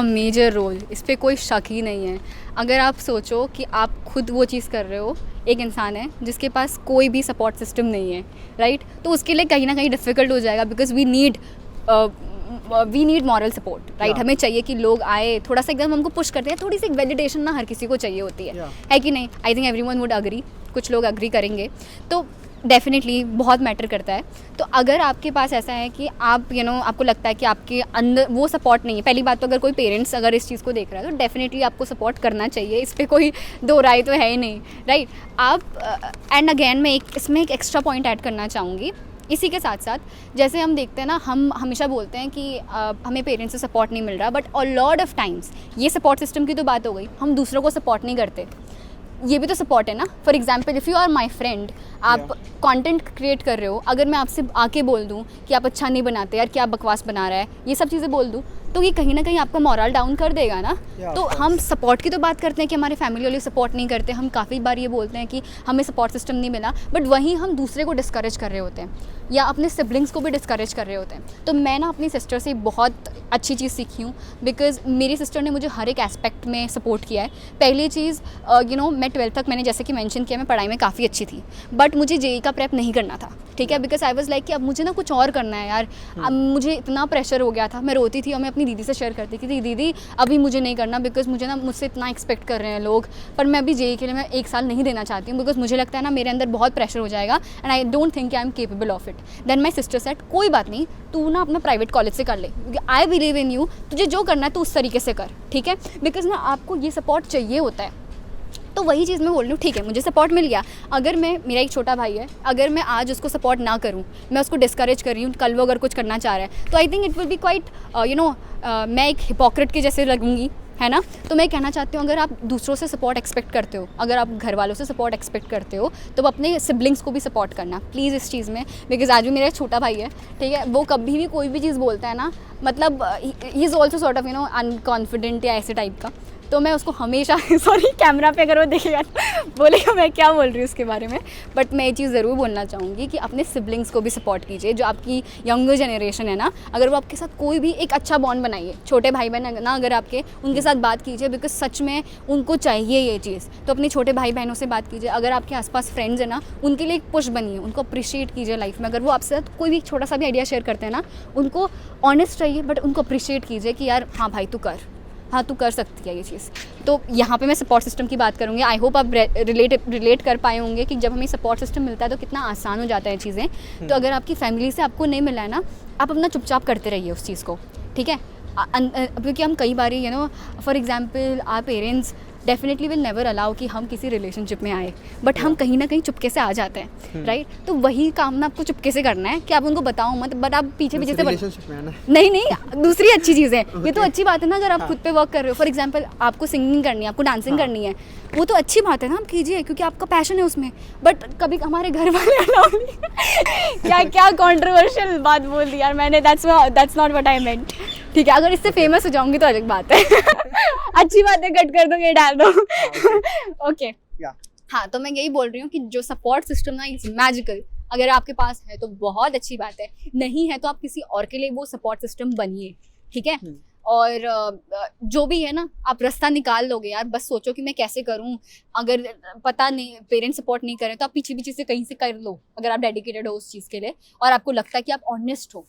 Major role, इस पर कोई शक ही नहीं है। अगर आप सोचो कि आप खुद वो चीज़ कर रहे हो, एक इंसान है जिसके पास कोई भी सपोर्ट सिस्टम नहीं है, राइट, तो उसके लिए कहीं ना कहीं डिफ़िकल्ट हो जाएगा, because we need moral support, right. हमें चाहिए कि लोग आए, थोड़ा सा एकदम हमको पुश करते हैं, थोड़ी सी वैलिडेशन ना हर किसी को चाहिए होती है कि नहीं। I think everyone would agree, कुछ लोग अग्री करेंगे, तो डेफिनेटली बहुत मैटर करता है। तो अगर आपके पास ऐसा है कि आप आपको लगता है कि आपके अंदर वो सपोर्ट नहीं है, पहली बात तो अगर कोई पेरेंट्स अगर इस चीज़ को देख रहा है तो डेफिनेटली आपको सपोर्ट करना चाहिए, इस पर कोई दो राय तो है ही नहीं, राइट। आप एंड अगेन मैं इसमें एक एक्स्ट्रा पॉइंट ऐड करना चाहूँगी इसी के साथ साथ। जैसे हम देखते हैं ना, हम हमेशा बोलते हैं कि हमें पेरेंट्स से सपोर्ट नहीं मिल रहा, but a lot of times, ये सपोर्ट सिस्टम की तो बात हो गई, हम दूसरों को सपोर्ट नहीं करते, ये भी तो सपोर्ट है ना। For example, if you are my friend, आप कंटेंट क्रिएट कर रहे हो, अगर मैं आपसे आके बोल दूँ कि आप अच्छा नहीं बनाते यार, क्या बकवास बना रहा है, ये सब चीज़ें बोल दूँ, तो ये कहीं ना कहीं आपका मोरल डाउन कर देगा ना। तो हम सपोर्ट की तो बात करते हैं कि हमारे फैमिली वाले सपोर्ट नहीं करते, हम काफ़ी बार ये बोलते हैं कि हमें सपोर्ट सिस्टम नहीं मिला, बट वहीं हम दूसरे को डिस्करेज कर रहे होते हैं या अपने सिबलिंग्स को भी डिस्करेज कर रहे होते हैं। तो मैं ना अपनी सिस्टर से बहुत अच्छी चीज़ सीखी हूँ, बिकॉज मेरी सिस्टर ने मुझे हर एक एस्पेक्ट में सपोर्ट किया है। पहली चीज़, मैं 12th तक, मैंने जैसे कि मेंशन किया, मैं पढ़ाई में काफ़ी अच्छी थी, बट मुझे जेई का प्रेप नहीं करना था, ठीक है, बिकॉज आई वाज लाइक कि अब मुझे ना कुछ और करना है यार। अब मुझे इतना प्रेशर हो गया था, मैं रोती थी और मैं अपनी दीदी से शेयर करती थी कि दीदी अभी मुझे नहीं करना, बिकॉज मुझसे इतना एक्सपेक्ट कर रहे हैं लोग, पर मैं अभी जेई के लिए मैं 1 साल नहीं देना चाहती हूँ, बिकॉज मुझे लगता है ना मेरे अंदर बहुत प्रेशर हो जाएगा and I don't think I am capable of it. Then my sister said, कोई बात नहीं, तू ना अपना प्राइवेट कॉलेज से कर ले, क्योंकि आई बिलीव इन यू, तुझे जो करना है तो उस तरीके से कर, ठीक है, बिकॉज ना आपको ये सपोर्ट चाहिए होता है। तो वही चीज़ मैं बोल रही हूँ, ठीक है मुझे सपोर्ट मिल गया, अगर मैं, मेरा एक छोटा भाई है, अगर मैं आज उसको सपोर्ट ना करूँ, मैं उसको डिस्करेज कर रही हूँ, कल वो अगर कुछ करना चाह रहा है तो I think it will be quite मैं एक हिपोक्रेट के जैसे लगूंगी, है ना। तो मैं कहना चाहती हूँ, अगर आप दूसरों से सपोर्ट एक्सपेक्ट करते हो, अगर आप घर वालों से सपोर्ट एक्सपेक्ट करते हो, तो अपने सिबलिंग्स को भी सपोर्ट करना प्लीज़ इस चीज़ में। बिकॉज आज भी मेरा एक छोटा भाई है, ठीक है, वो कभी भी कोई भी चीज़ बोलता है ना, मतलब he is also sort of unconfident या ऐसे टाइप का, तो मैं उसको हमेशा सॉरी कैमरा पे अगर वो देखेगा तो बोलेगा मैं क्या बोल रही हूँ उसके बारे में, बट मैं ये चीज़ ज़रूर बोलना चाहूँगी कि अपने सिबलिंग्स को भी सपोर्ट कीजिए, जो आपकी यंगर जनरेशन है ना, अगर वो आपके साथ कोई भी एक अच्छा बॉन्ड बनाइए, छोटे भाई बहन ना अगर आपके, उनके साथ बात कीजिए, बिकॉज सच में उनको चाहिए ये चीज़। तो अपने छोटे भाई बहनों से बात कीजिए, अगर आपके आसपास फ्रेंड्स हैं ना, उनके लिए एक पुश बनिए, उनको अप्रिशिएट कीजिए लाइफ में। अगर वो आपके साथ कोई भी छोटा सा भी आइडिया शेयर करते हैं ना, उनको ऑनेस्ट रहिए, बट उनको अप्रिशिएट कीजिए कि यार हाँ भाई तू कर, हाँ तू कर सकती है ये चीज़। तो यहाँ पे मैं सपोर्ट सिस्टम की बात करूँगी। आई होप आप रिलेट कर पाए होंगे कि जब हमें सपोर्ट सिस्टम मिलता है तो कितना आसान हो जाता है चीज़ें। तो अगर आपकी फैमिली से आपको नहीं मिला है ना, आप अपना चुपचाप करते रहिए उस चीज़ को, ठीक है। क्योंकि हम कई बार for example our parents definitely will never allow कि हम किसी रिलेशनशिप में आए, बट हम कहीं ना कहीं चुपके से आ जाते हैं, राइट। तो वही काम ना आपको चुपके से करना है कि आप उनको बताओ मत, बट आप पीछे पीछे से नहीं दूसरी अच्छी चीज़ है ये तो अच्छी बात है ना, अगर आप खुद पे वर्क कर रहे हो। फॉर एग्जाम्पल आपको सिंगिंग करनी है, आपको डांसिंग करनी है, वो तो अच्छी बात है ना, आप कीजिए क्योंकि आपका पैशन है उसमें। बट कभी हमारे घर वाले अलाउ नहीं क्या क्या कॉन्ट्रोवर्शियल बात बोल दी यार मैंने, दैट्स नॉट व्हाट आई मेंट, ठीक है। अगर इससे फेमस हो जाऊंगी तो अलग बात है अच्छी बात है, कट कर दो, ये डाल दो ओके हाँ। तो मैं यही बोल रही हूँ कि जो सपोर्ट सिस्टम ना इज मैजिकल, अगर आपके पास है तो बहुत अच्छी बात है, नहीं है तो आप किसी और के लिए वो सपोर्ट सिस्टम बनिए, ठीक है। और जो भी है ना, आप रास्ता निकाल लोगे यार, बस सोचो कि मैं कैसे करूं। अगर पता नहीं, पेरेंट्स सपोर्ट नहीं करें तो आप पीछे पीछे से कहीं से कर लो, अगर आप डेडिकेटेड हो उस चीज़ के लिए और आपको लगता है कि आप ऑनेस्ट हो।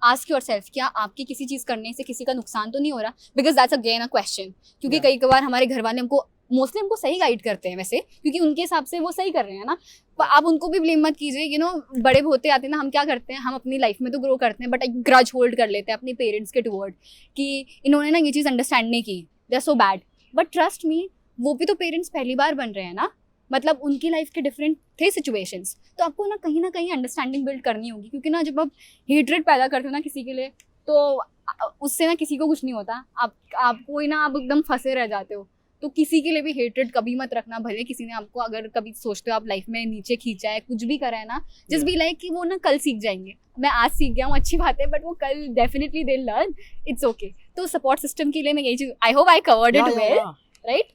आस्क योरसेल्फ, क्या आपकी किसी चीज़ करने से किसी का नुकसान तो नहीं हो रहा, because that's again a question. क्योंकि कई बार हमारे घर वाले मोस्टली हमको सही गाइड करते हैं वैसे, क्योंकि उनके हिसाब से वो सही कर रहे हैं ना। पर आप उनको भी ब्लेम मत कीजिए, बड़े होते आते हैं ना, हम क्या करते हैं, हम अपनी लाइफ में तो ग्रो करते हैं बट एक ग्रज होल्ड कर लेते हैं अपने पेरेंट्स के टुवर्ड कि इन्होंने ना ये चीज़ अंडरस्टैंड नहीं की, they are so bad. But trust me, वो भी तो पेरेंट्स पहली बार बन रहे हैं ना, मतलब उनकी लाइफ के डिफरेंट थे सिचुएशंस, तो आपको ना कहीं अंडरस्टैंडिंग बिल्ड करनी होगी। क्योंकि ना जब आप हेट्रेड पैदा करते हो ना किसी के लिए, तो उससे ना किसी को कुछ नहीं होता, आपको ही ना आप एकदम फंसे रह जाते हो। तो किसी के लिए भी हेट्रेड कभी मत रखना, भले किसी ने आपको, अगर कभी सोचते हो आप लाइफ में नीचे खींचा है, कुछ भी करा है ना, जस्ट बी लाइक कि वो ना कल सीख जाएंगे। मैं आज सीख गया हूँ, अच्छी बात है, बट वो कल definitely they learn, it's okay. तो सपोर्ट सिस्टम के लिए मैं यही चीज, I hope I covered it well, right.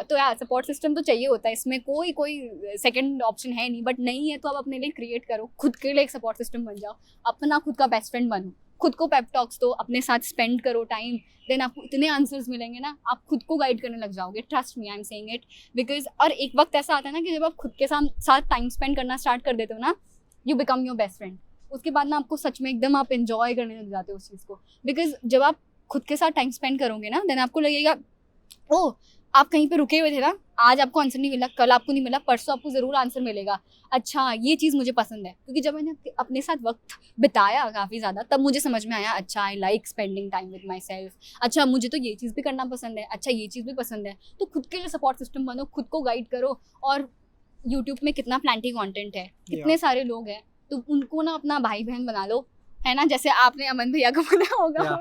तो यार सपोर्ट सिस्टम तो चाहिए होता है, इसमें कोई सेकंड ऑप्शन है नहीं। बट नहीं है तो आप अपने लिए क्रिएट करो, खुद के लिए एक सपोर्ट सिस्टम बन जाओ, अपना खुद का बेस्ट फ्रेंड बनो, खुद को पेप टॉक्स दो, अपने साथ स्पेंड करो टाइम, देन आपको इतने आंसर्स मिलेंगे ना, आप खुद को गाइड करने लग जाओगे। Trust me, I am saying it because. और एक वक्त ऐसा आता है ना कि जब आप खुद के साथ टाइम स्पेंड करना स्टार्ट कर देते हो ना, you become your best friend. उसके बाद ना आपको सच में एकदम आप एंजॉय करने लग जाते हो उस चीज़ को, बिकॉज जब आप खुद के साथ टाइम स्पेंड करोगे ना, देन आपको लगेगा ओ आप कहीं पे रुके हुए थे ना, आज आपको आंसर नहीं मिला, कल आपको नहीं मिला, परसों आपको ज़रूर आंसर मिलेगा। अच्छा ये चीज़ मुझे पसंद है, क्योंकि जब मैंने अपने साथ वक्त बिताया काफ़ी ज़्यादा, तब मुझे समझ में आया अच्छा I like spending time with my self, अच्छा मुझे तो ये चीज़ भी करना पसंद है, अच्छा ये चीज़ भी पसंद है। तो खुद के लिए सपोर्ट सिस्टम बनो, खुद को गाइड करो। और यूट्यूब में कितना प्लेंटी कॉन्टेंट है, कितने सारे लोग हैं, तो उनको ना अपना भाई बहन बना लो, है ना, जैसे आपने अमन भैया को बनाया होगा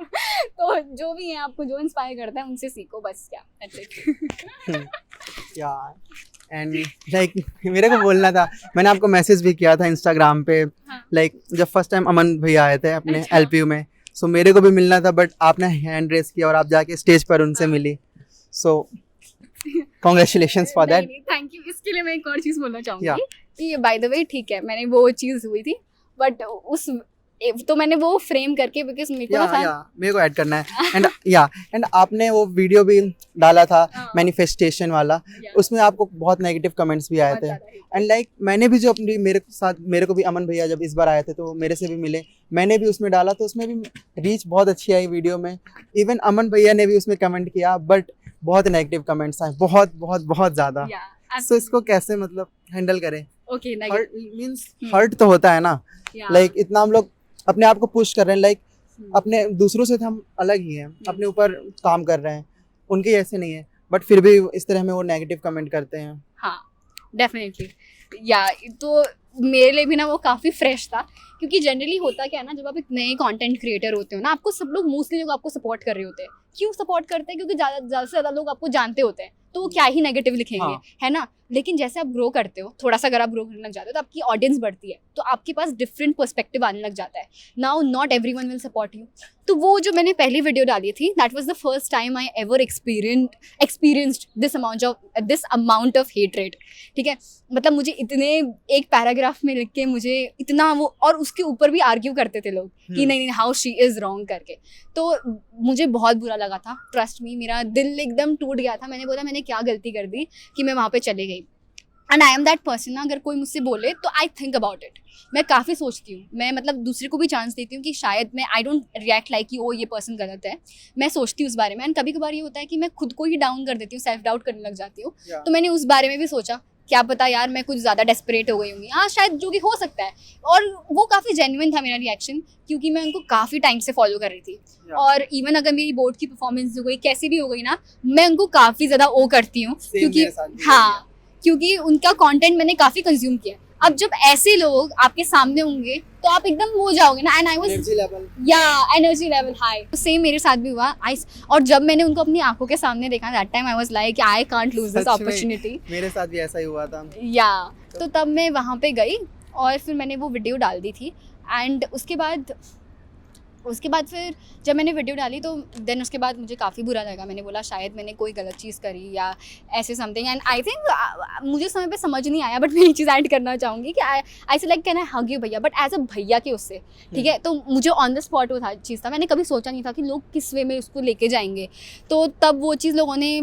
तो जो भी है, आपको जो इंस्पायर करता है उनसे सीखो, बस। क्या एंड लाइक मेरे को बोलना था, मैंने आपको मैसेज भी किया था इंस्टाग्राम पे, लाइक जब फर्स्ट टाइम अमन भैया आए थे अपने एलपीयू में, सो मेरे को भी मिलना था, बट आपने हैंड रेस किया और आप जाके स्टेज पर उनसे मिली, so congratulations for that. Thank you. इसके लिए मैं एक और चीज़ बोलना चाहूँगी कि बाय द वे ठीक है, मैंने वो चीज़ हुई थी, बट उस तो मैंने वो फ्रेम करके, बिकॉज मेरे को ऐड करना है। एंड आपने वो वीडियो भी डाला था मैनिफेस्टेशन वाला, उसमें आपको बहुत नेगेटिव कमेंट्स भी आए थे। एंड लाइक मैंने भी जो अपनी मेरे को भी अमन भैया जब इस बार आए थे तो मेरे से भी मिले, मैंने भी उसमें डाला, तो उसमें भी रीच बहुत अच्छी आई वीडियो में। इवन अमन भैया ने भी उसमें कमेंट किया, बट बहुत नेगेटिव कमेंट्स आए, बहुत बहुत बहुत ज़्यादा। सो इसको कैसे मतलब हैंडल करें? हर्ट तो होता है ना, लाइक इतना हम लोग अपने आप को पुश कर रहे हैं, लाइक अपने दूसरों से तो हम अलग ही हैं, अपने ऊपर काम कर रहे हैं, उनके जैसे नहीं है, बट फिर भी इस तरह में वो नेगेटिव कमेंट करते हैं। हाँ डेफिनेटली या तो मेरे लिए भी ना वो काफ़ी फ्रेश था, क्योंकि जनरली होता क्या है ना, जब आप एक नए कंटेंट क्रिएटर होते हो ना, आपको सब लोग मोस्टली लोग आपको सपोर्ट कर रहे होते हैं। क्यों सपोर्ट करते हैं? क्योंकि ज़्यादा से ज़्यादा लोग आपको जानते होते हैं, तो वो क्या ही नेगेटिव लिखेंगे। हाँ। है ना। लेकिन जैसे आप ग्रो करते हो, थोड़ा सा अगर आप ग्रो करने लग जाते हो तो आपकी ऑडियंस बढ़ती है, तो आपके पास डिफरेंट पर्सपेक्टिव आने लग जाता है। Now not everyone will support you. तो वो जो मैंने पहली वीडियो डाली थी, that was the first time I ever experienced this amount of hatred. ठीक है, मतलब मुझे इतने एक पैराग्राफ में लिख के मुझे इतना वो, और उसके ऊपर भी आर्ग्यू करते थे लोग कि नहीं हाउ शी इज रॉन्ग करके। तो मुझे बहुत बुरा लगा था, ट्रस्ट मी, मेरा दिल एकदम टूट गया था। मैंने बोला मैंने क्या गलती कर दी कि मैं वहाँ पे चली गई। And I am that person ना, अगर कोई मुझसे बोले तो आई थिंक अबाउट इट। मैं काफ़ी सोचती हूँ, मैं मतलब दूसरे को भी चांस देती हूँ कि शायद मैं आई डोंट रिएक्ट लाइक कि ओ ये पर्सन गलत है। मैं सोचती हूँ उस बारे में। एंड कभी कभार ये होता है कि मैं खुद को ही डाउन कर देती हूँ, सेल्फ डाउट करने लग जाती हूँ। तो मैंने उस बारे में भी सोचा, क्या पता यार मैं कुछ ज़्यादा डेस्परेट हो गई होंगी, हाँ शायद, जो कि हो सकता है। और वो काफ़ी जेन्युइन था मेरा रिएक्शन, क्योंकि मैं उनको काफ़ी टाइम से फॉलो कर रही थी। और इवन अगर मेरी बोर्ड की परफॉर्मेंस हो गई कैसी भी हो गई ना, मैं उनको काफ़ी ज़्यादा ओ करती हूँ, क्योंकि हाँ, क्योंकि उनका कंटेंट मैंने काफ़ी कंज्यूम किया। अब जब ऐसे लोग आपके सामने होंगे तो आप एकदम हो जाओगे ना। And I was energy level high. तो सेम मेरे साथ भी हुआ। और जब मैंने उनको अपनी आंखों के सामने देखा, that time I was like I can't lose this opportunity. मेरे साथ भी ऐसा ही हुआ था। तो तब मैं वहाँ पे गई और फिर मैंने वो वीडियो डाल दी थी। एंड उसके बाद फिर जब मैंने वीडियो डाली तो देन उसके बाद मुझे काफ़ी बुरा लगा। मैंने बोला शायद मैंने कोई गलत चीज़ करी या ऐसे समथिंग। एंड आई थिंक मुझे समय पे समझ नहीं आया, बट मैं एक चीज़ ऐड करना चाहूँगी कि आई से like can I hug you भैया, बट एज अ भैया के उससे, ठीक है। तो मुझे ऑन द स्पॉट वो था चीज़ था, मैंने कभी सोचा नहीं था कि लोग किस वे में उसको लेके जाएंगे। तो तब वो चीज़ लोगों ने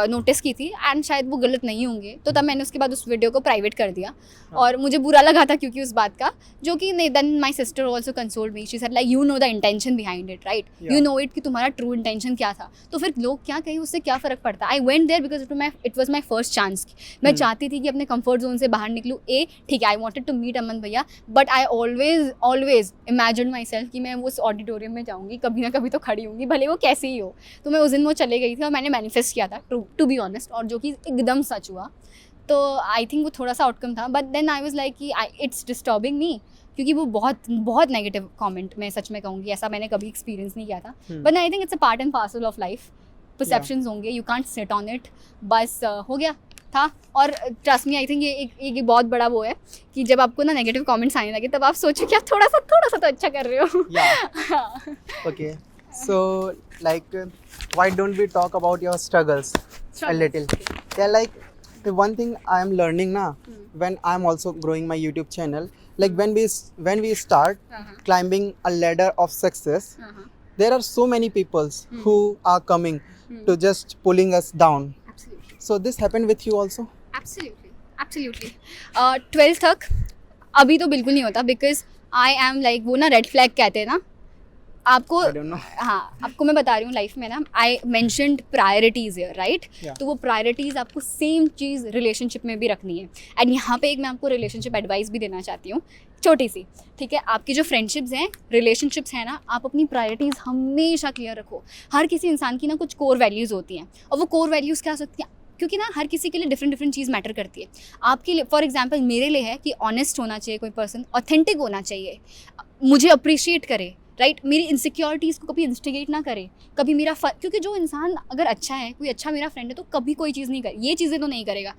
नोटिस की थी एंड शायद वो गलत नहीं होंगे, तो तब मैंने उसके बाद उस वीडियो को प्राइवेट कर दिया। और मुझे बुरा लगा था क्योंकि उस बात का, जो कि नहीं, then my sister also consoled me, she said like you know the intention behind it, right, you know it, कि तुम्हारा ट्रू इंटेंशन क्या था। तो फिर लोग क्या कहें उससे क्या फ़र्क पड़ता। I went there because it was my first chance. मैं चाहती थी कि अपने कंफर्ट जोन से बाहर निकलूँ। ठीक है, आई वॉन्टेड टू मीट अमन भैया, but I always imagine my self कि मैं उस ऑडिटोरियम में जाऊँगी, कभी ना कभी तो खड़ी होंगी, भले वो कैसे ही हो। तो मैं उस दिन वो चले गई थी और मैंने मैनिफेस्ट किया था, टू बी ऑनेस्ट, और जो कि एकदम सच हुआ। तो आई थिंक वो थोड़ा सा आउटकम था, but then I was like कि इट्स डिस्टर्बिंग मी, क्योंकि वो बहुत नेगेटिव कमेंट, मैं सच में कहूँगी, ऐसा मैंने कभी एक्सपीरियंस नहीं किया था। But I think it's a part and parcel of life. Perceptions होंगे, you can't sit on it, बस हो गया था। और ट्रस्ट मी, आई थिंक ये एक बहुत बड़ा वो है कि जब आपको ना नेगेटिव कमेंट्स आने लगे तब आप सोचो कि आप थोड़ा सा तो अच्छा कर रहे हो। Okay, so like why don't we talk about your struggles a little? Yeah, like the one thing I am learning now when I am also growing my YouTube channel, like when we start climbing a ladder of success, there are so many peoples who are coming to just pulling us down. Absolutely. So this happened with you also? Absolutely. 12th तक अभी तो बिल्कुल नहीं होता, बिकॉज आई एम लाइक, वो ना रेड फ्लैग कहते हैं ना आपको। I don't know. हाँ, आपको मैं बता रही हूँ लाइफ में ना, आई मेंशन्ड प्रायोरिटीज़ है, राइट। तो वो प्रायोरिटीज़ आपको सेम चीज़ रिलेशनशिप में भी रखनी है। एंड यहाँ पे एक मैं आपको रिलेशनशिप एडवाइस भी देना चाहती हूँ, छोटी सी, ठीक है। आपकी जो फ्रेंडशिप्स हैं, रिलेशनशिप्स हैं ना, आप अपनी प्रायोरिटीज़ हमेशा क्लियर रखो। हर किसी इंसान की ना कुछ कोर वैल्यूज़ होती हैं, और वो कोर वैल्यूज़ क्या हो सकती हैं, क्योंकि ना हर किसी के लिए डिफरेंट चीज़ मैटर करती है। आपके लिए फॉर एग्जांपल मेरे लिए है कि ऑनेस्ट होना चाहिए कोई पर्सन, ऑथेंटिक होना चाहिए, मुझे अप्रिशिएट करे, राइट, मेरी इनसिक्योरिटीज़ को कभी इंस्टिगेट ना करे, कभी मेरा क्योंकि जो इंसान अगर अच्छा है, कोई अच्छा मेरा फ्रेंड है, तो कभी कोई चीज़ नहीं करे, ये चीज़ें तो नहीं करेगा।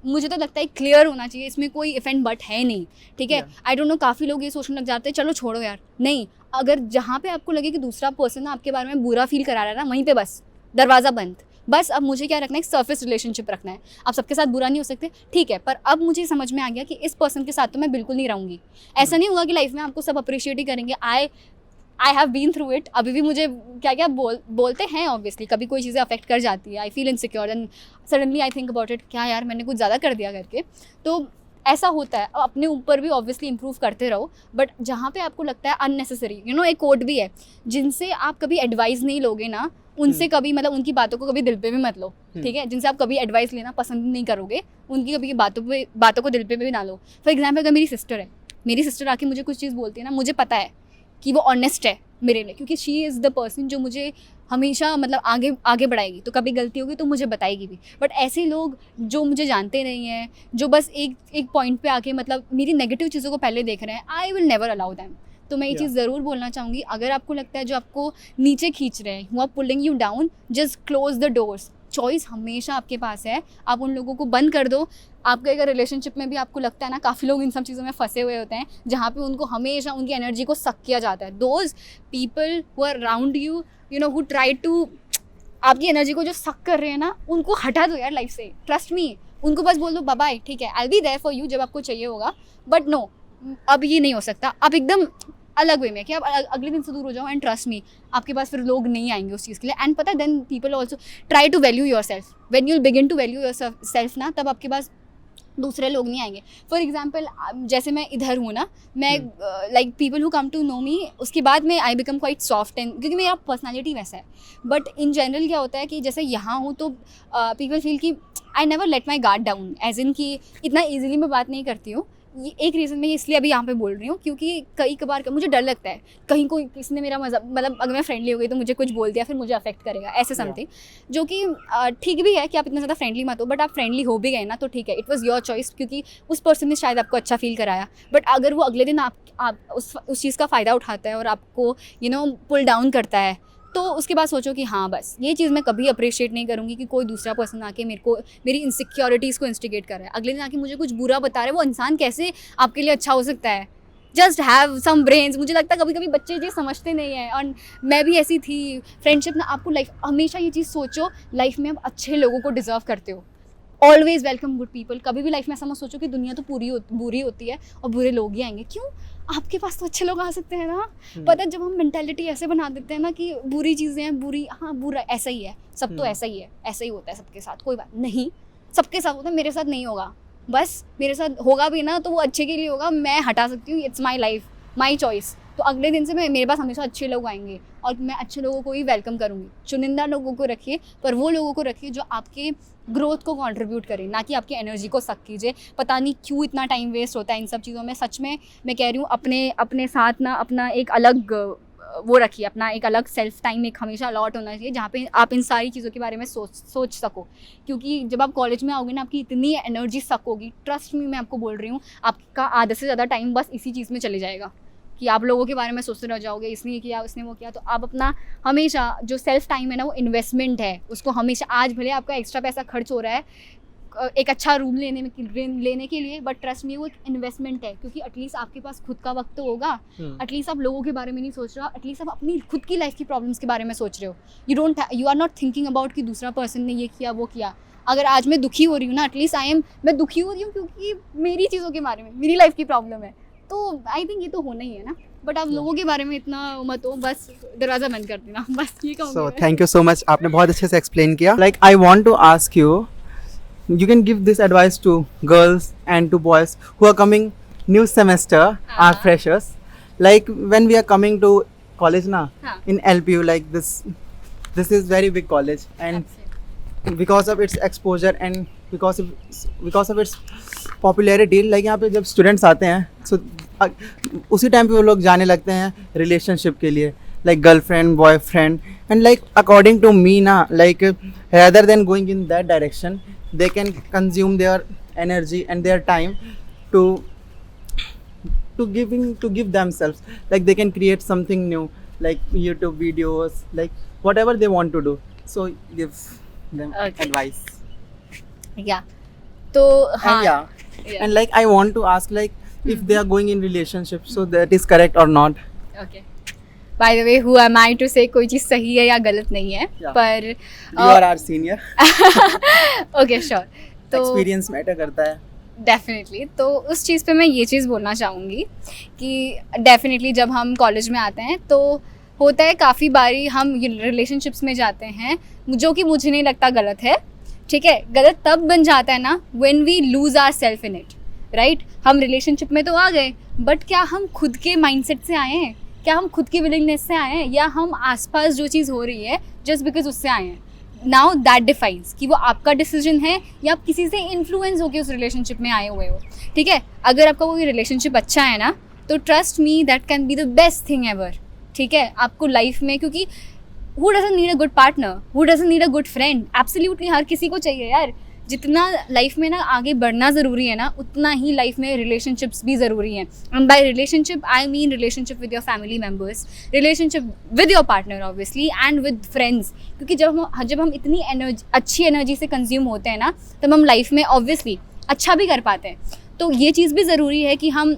मुझे तो लगता है क्लियर होना चाहिए, इसमें कोई इफ एंड बट है नहीं, ठीक है। आई डोंट नो, काफ़ी लोग ये सोचने लग जाते हैं चलो छोड़ो यार, नहीं, अगर जहाँ पे आपको लगे कि दूसरा पर्सन आपके बारे में बुरा फील करा रहा है ना, वहीं पे बस दरवाज़ा बंद। बस अब मुझे क्या रखना है, सर्फेस रिलेशनशिप रखना है। आप सबके साथ बुरा नहीं हो सकते, ठीक है, पर अब मुझे समझ में आ गया कि इस पर्सन के साथ तो मैं बिल्कुल नहीं रहूँगी। ऐसा नहीं होगा कि लाइफ में आपको सब अप्रिशिएट ही करेंगे। I have been through it. अभी भी मुझे क्या बोलते हैं, ऑब्वियसली कभी कोई चीज़ें अफेक्ट कर जाती है। I feel insecure and suddenly I think about it, क्या यार मैंने कुछ ज़्यादा कर दिया करके। तो ऐसा होता है, अपने ऊपर भी ऑब्वियसली इंप्रूव करते रहो, बट जहाँ पे आपको लगता है अननेसेसरी, एक कोट भी है, जिनसे आप कभी एडवाइस नहीं लोगे ना, उनसे कभी मतलब उनकी बातों को कभी दिल पे भी मत लो, ठीक है। जिनसे आप कभी एडवाइस लेना पसंद नहीं करोगे, उनकी कभी बातों को दिल पे भी ना लो। फॉर एग्जाम्पल, अगर मेरी सिस्टर आके मुझे कुछ चीज़ बोलती है ना, मुझे पता है कि वो ऑनेस्ट है मेरे लिए, क्योंकि शी इज़ द पर्सन जो मुझे हमेशा मतलब आगे आगे बढ़ाएगी, तो कभी गलती होगी तो मुझे बताएगी भी। बट ऐसे लोग जो मुझे जानते नहीं हैं, जो बस एक पॉइंट पे आके मतलब मेरी नेगेटिव चीज़ों को पहले देख रहे हैं, I will never allow them. तो मैं ये चीज़ ज़रूर बोलना चाहूँगी, अगर आपको लगता है जो आपको नीचे खींच रहे हैं, who are pulling you down, just close the doors. Choice हमेशा आपके पास है, आप उन लोगों को बंद कर दो। आपके अगर रिलेशनशिप में भी आपको लगता है ना, काफ़ी लोग इन सब चीज़ों में फंसे हुए होते हैं जहाँ पे उनको हमेशा उनकी एनर्जी को सक किया जाता है। Those people who are around you, you know, who try to आपकी एनर्जी को जो सक कर रहे हैं ना, उनको हटा दो यार लाइफ से। ट्रस्ट मी, उनको बस बोल दो बाय बाय, ठीक है, आई बी देयर फॉर यू जब आपको चाहिए होगा, बट नो, अब ये नहीं हो सकता। आप एकदम अलग वे में कि आप अगले दिन से दूर हो जाओ, एंड ट्रस्ट मी, आपके पास फिर लोग नहीं आएंगे उस चीज़ के लिए। एंड पता है, then people also try to value yourself. When you begin to value yourself ना, तब आपके पास दूसरे लोग नहीं आएंगे। फॉर एग्जाम्पल, जैसे मैं इधर हूँ ना, मैं like people who come to know me, उसके बाद में I become quite soft, and क्योंकि मेरा पर्सनैलिटी वैसा है। बट इन जनरल क्या होता है कि जैसे यहाँ हूँ तो पीपल फील कि I never let my guard down, as in कि इतना ईजिली मैं बात नहीं करती हूँ। ये एक रीज़न मैं इसलिए अभी यहाँ पे बोल रही हूँ, क्योंकि कई कबार मुझे डर लगता है कहीं कोई किसी ने मेरा मज़ा, मतलब अगर मैं फ्रेंडली हो गई तो मुझे कुछ बोल दिया, फिर मुझे अफेक्ट करेगा, ऐसे समथिंग। जो कि ठीक भी है कि आप इतना ज़्यादा फ्रेंडली मत हो, बट आप फ्रेंडली हो भी गए ना तो ठीक है, इट वाज़ योर चॉइस, क्योंकि उस पर्सन ने शायद आपको अच्छा फील कराया। बट अगर वो अगले दिन आप उस चीज़ का फ़ायदा उठाता है और आपको पुल डाउन करता है, तो उसके बाद सोचो कि हाँ बस ये चीज़ मैं कभी अप्रिशिएट नहीं करूँगी कि कोई दूसरा पर्सन आके मेरी इनसिक्योरिटीज़ को इंस्टिगेट कर रहा है, अगले दिन आके मुझे कुछ बुरा बता रहा है। वो इंसान कैसे आपके लिए अच्छा हो सकता है? Just have some brains. मुझे लगता है कभी कभी बच्चे ये समझते नहीं हैं, और मैं भी ऐसी थी। फ्रेंडशिप ना, आपको लाइफ हमेशा ये चीज़ सोचो, लाइफ में आप अच्छे लोगों को डिजर्व करते हो। Always welcome good people. कभी भी लाइफ में ऐसा मत सोचो कि दुनिया तो बुरी होती है और बुरे लोग ही आएंगे। क्यों? आपके पास तो अच्छे लोग आ सकते हैं ना। पता है, जब हम मेंटालिटी ऐसे बना देते हैं ना कि बुरी चीज़ें हैं, बुरी, हाँ बुरा ऐसा ही है, सब तो ऐसा ही है, ऐसा ही होता है सबके साथ, कोई बात नहीं, सबके साथ होता है, मेरे साथ नहीं होगा। बस मेरे साथ होगा भी ना तो वो अच्छे के लिए होगा, मैं हटा सकती हूँ, it's my life, my choice. तो अगले दिन से मेरे पास हमेशा अच्छे लोग आएंगे और मैं अच्छे लोगों को ही वेलकम करूँगी। चुनिंदा लोगों को रखिए, पर वो लोगों को रखिए जो आपके ग्रोथ को कंट्रीब्यूट करें, ना कि आपकी एनर्जी को सक कीजिए। पता नहीं क्यों इतना टाइम वेस्ट होता है इन सब चीज़ों में। सच में मैं कह रही हूँ, अपने साथ ना अपना एक अलग वो रखिए, अपना एक अलग सेल्फ टाइम एक हमेशा अलॉट होना चाहिए, जहाँ पे आप इन सारी चीज़ों के बारे में सोच सको। क्योंकि जब आप कॉलेज में आओगे ना, आपकी इतनी एनर्जी सक होगी, ट्रस्ट मी, मैं आपको बोल रही हूँ, आपका आधे से ज़्यादा टाइम बस इसी चीज़ में चले जाएगा कि आप लोगों के बारे में सोचते रह जाओगे, इसने ये किया, उसने वो किया। तो आप अपना हमेशा जो सेल्फ टाइम है ना, वो इन्वेस्टमेंट है, उसको हमेशा, आज भले आपका एक्स्ट्रा पैसा खर्च हो रहा है एक अच्छा रूम लेने के लिए, बट ट्रस्ट मी, वो एक इन्वेस्टमेंट है, क्योंकि एटलीस्ट आपके पास खुद का वक्त तो होगा। एटलीस्ट आप लोगों के बारे में नहीं सोच रहे हो, एटलीस्ट आप अपनी खुद की लाइफ की प्रॉब्लम्स के बारे में सोच रहे हो। You are not thinking about कि दूसरा पर्सन ने ये किया वो किया। अगर आज मैं दुखी हो रही हूँ ना, एटलीस्ट मैं दुखी हो रही हूँ क्योंकि मेरी चीज़ों के बारे में, मेरी लाइफ की प्रॉब्लम है, तो आई थिंक ये तो होना ही है ना। बट आप लोगों के बारे में इतना मत हो, बस दरवाज़ा बंद कर देना, बस ये कहूँगी। So thank you so much, आपने बहुत अच्छे से एक्सप्लेन किया। Like I want to ask you, you can give this advice to girls and to boys who are coming new semester, are freshers, like when we are coming to college na, in LPU, like this is very big college, and because of its exposure and because of its popularity, like यहाँ पे जब students आते हैं, so उसी टाइम पे वो लोग जाने लगते हैं relationship के लिए, like girlfriend, boyfriend, and like according to me na, like rather than going in that direction, they can consume their energy and their time to give themselves, like they can create something new, like YouTube videos, like whatever they want to do. So give them advice. Yeah. So and like I want to ask, like if they are going in relationship, so that is correct or not? Okay. By the way, who am I to say कोई चीज़ सही है या गलत नहीं है, पर you are our senior. Okay, sure. तो एक्सपीरियंस मैटर करता है डेफिनेटली। तो उस चीज़ पे मैं ये चीज़ बोलना चाहूँगी कि डेफिनेटली जब हम कॉलेज में आते हैं तो होता है काफ़ी बारी हम रिलेशनशिप्स में जाते हैं, जो कि मुझे नहीं लगता गलत है, ठीक है। गलत तब बन जाता है ना when we lose our self in it, right. हम रिलेशनशिप में तो आ गए, बट क्या हम खुद के माइंडसेट से आए हैं? क्या हम खुद की विलिंगनेस से आए हैं, या हम आसपास जो चीज़ हो रही है जस्ट बिकॉज उससे आए हैं? नाउ दैट डिफाइंस कि वो आपका डिसीजन है या आप किसी से इन्फ्लुएंस होकर उस रिलेशनशिप में आए हुए हो, ठीक है। अगर आपका कोई रिलेशनशिप अच्छा है ना, तो trust me that can be the best thing ever, ठीक है, आपको लाइफ में। क्योंकि who doesn't need a good partner, who doesn't need a good friend? Absolutely हर किसी को चाहिए यार। जितना लाइफ में ना आगे बढ़ना ज़रूरी है ना, उतना ही लाइफ में रिलेशनशिप्स भी ज़रूरी हैं। And by relationship I mean relationship with your family members, relationship with your partner obviously, and with friends. क्योंकि जब हम इतनी अच्छी एनर्जी से कंज्यूम होते हैं ना, तब हम लाइफ में ऑब्वियसली अच्छा भी कर पाते हैं। तो ये चीज़ भी ज़रूरी है कि हम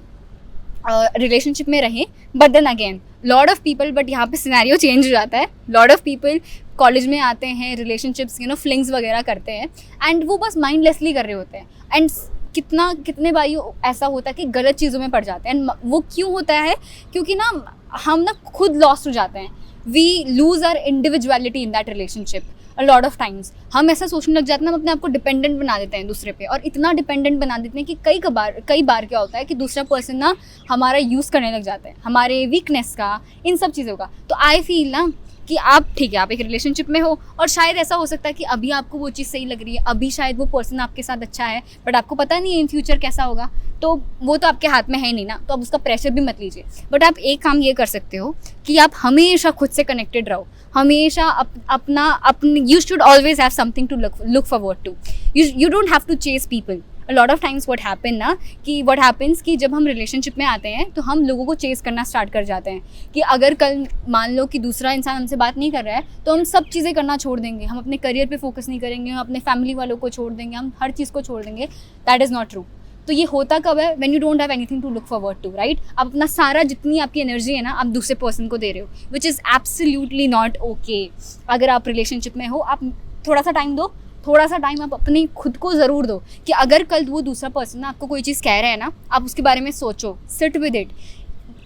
रिलेशनशिप में रहें। But then again lot of people, but यहाँ पे सिनेरियो चेंज हो जाता है। लॉट ऑफ पीपल कॉलेज में आते हैं, रिलेशनशिप्स फ्लिंग्स वगैरह करते हैं, एंड वो बस माइंडलेसली कर रहे होते हैं। एंड कितने बारी ऐसा होता है कि गलत चीज़ों में पड़ जाते हैं। एंड वो क्यों होता है? क्योंकि ना हम ना खुद लॉस्ट हो जाते हैं। We lose our individuality in that relationship a lot of times. हम ऐसा सोचने लग जाते हैं, हम अपने आप को डिपेंडेंट बना देते हैं दूसरे पे, और इतना डिपेंडेंट बना देते हैं कि कई बार क्या होता है कि दूसरा पर्सन ना हमारा यूज़ करने लग जाता है, हमारे वीकनेस का, इन सब चीज़ों का। तो आई फील ना कि आप ठीक है, आप एक रिलेशनशिप में हो, और शायद ऐसा हो सकता है कि अभी आपको वो चीज़ सही लग रही है, अभी शायद वो पर्सन आपके साथ अच्छा है, बट आपको पता नहीं है इन फ्यूचर कैसा होगा। तो वो तो आपके हाथ में है नहीं ना, तो आप उसका प्रेशर भी मत लीजिए। बट आप एक काम ये कर सकते हो कि आप हमेशा खुद से कनेक्टेड रहो, हमेशा अपने you should always have something to look forward to. You don't have to chase people. A lot of times what happens कि जब हम रिलेशनशिप में आते हैं तो हम लोगों को चेस करना स्टार्ट कर जाते हैं कि अगर कल मान लो कि दूसरा इंसान हमसे बात नहीं कर रहा है, तो हम सब चीज़ें करना छोड़ देंगे, हम अपने करियर पे फोकस नहीं करेंगे, हम अपने फैमिली वालों को छोड़ देंगे, हम हर चीज़ को छोड़ देंगे। That is not true. तो ये होता कब है? When you don't have anything to look forward to, right? आप अपना सारा जितनी आपकी एनर्जी है ना, आप दूसरे पर्सन को दे रहे हो, which is absolutely not okay. अगर आप रिलेशनशिप में हो, आप थोड़ा सा टाइम दो, थोड़ा सा टाइम आप अपनी खुद को ज़रूर दो कि अगर कल वो दूसरा पर्सन ना आपको कोई चीज़ कह रहा है ना, आप उसके बारे में सोचो, सिट विद इट।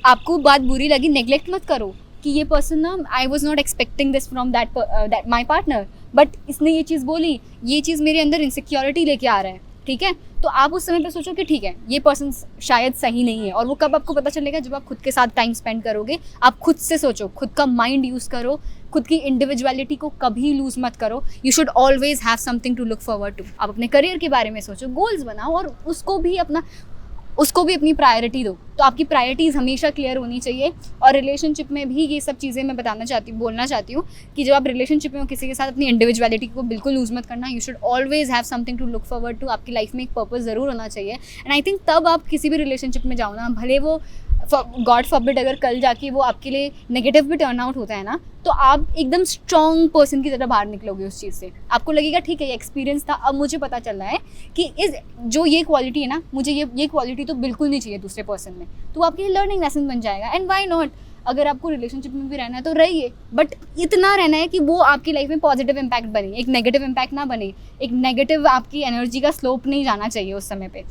आपको बात बुरी लगी, नेग्लेक्ट मत करो कि ये पर्सन ना, I was not expecting this from that my partner, but इसने ये चीज़ बोली, ये चीज़ मेरे अंदर इनसिक्योरिटी लेके आ रहा है, ठीक है? तो आप उस समय पे सोचो कि ठीक है, ये पर्सन शायद सही नहीं है। और वो कब आपको पता चलेगा? जब आप खुद के साथ टाइम स्पेंड करोगे। आप खुद से सोचो, खुद का माइंड यूज़ करो, खुद की इंडिविजुअलिटी को कभी लूज़ मत करो। You should always have something to look forward to. आप अपने करियर के बारे में सोचो, गोल्स बनाओ, और उसको भी अपनी प्रायोरिटी दो। तो आपकी प्रायोरिटीज़ हमेशा क्लियर होनी चाहिए। और रिलेशनशिप में भी ये सब चीज़ें मैं बोलना चाहती हूँ कि जब आप रिलेशनशिप में हो किसी के साथ, अपनी इंडिविजुअलिटी को बिल्कुल लूज़ मत करना। You should always have something to look forward to. आपकी लाइफ में एक पर्पस ज़रूर होना चाहिए। एंड आई थिंक तब आप किसी भी रिलेशनशिप में जाओ ना, भले वो गॉड फॉरबिड अगर कल जाके वो आपके लिए नेगेटिव भी टर्न आउट होता है ना, तो आप एकदम स्ट्रॉन्ग पर्सन की तरह बाहर निकलोगे उस चीज़ से। आपको लगेगा ठीक है, ये एक्सपीरियंस था, अब मुझे पता चल रहा है कि ये क्वालिटी है ना, मुझे ये क्वालिटी तो बिल्कुल नहीं चाहिए दूसरे पर्सन में। तो आपके लिए लर्निंग लेसन बन जाएगा। And why not? अगर आपको रिलेशनशिप में भी रहना है तो रहिए, बट इतना रहना है कि वो आपकी लाइफ में पॉजिटिव इम्पैक्ट बने, एक नेगेटिव इम्पैक्ट ना बने, एक नेगेटिव आपकी एनर्जी का स्लोप नहीं जाना चाहिए उस समय पे।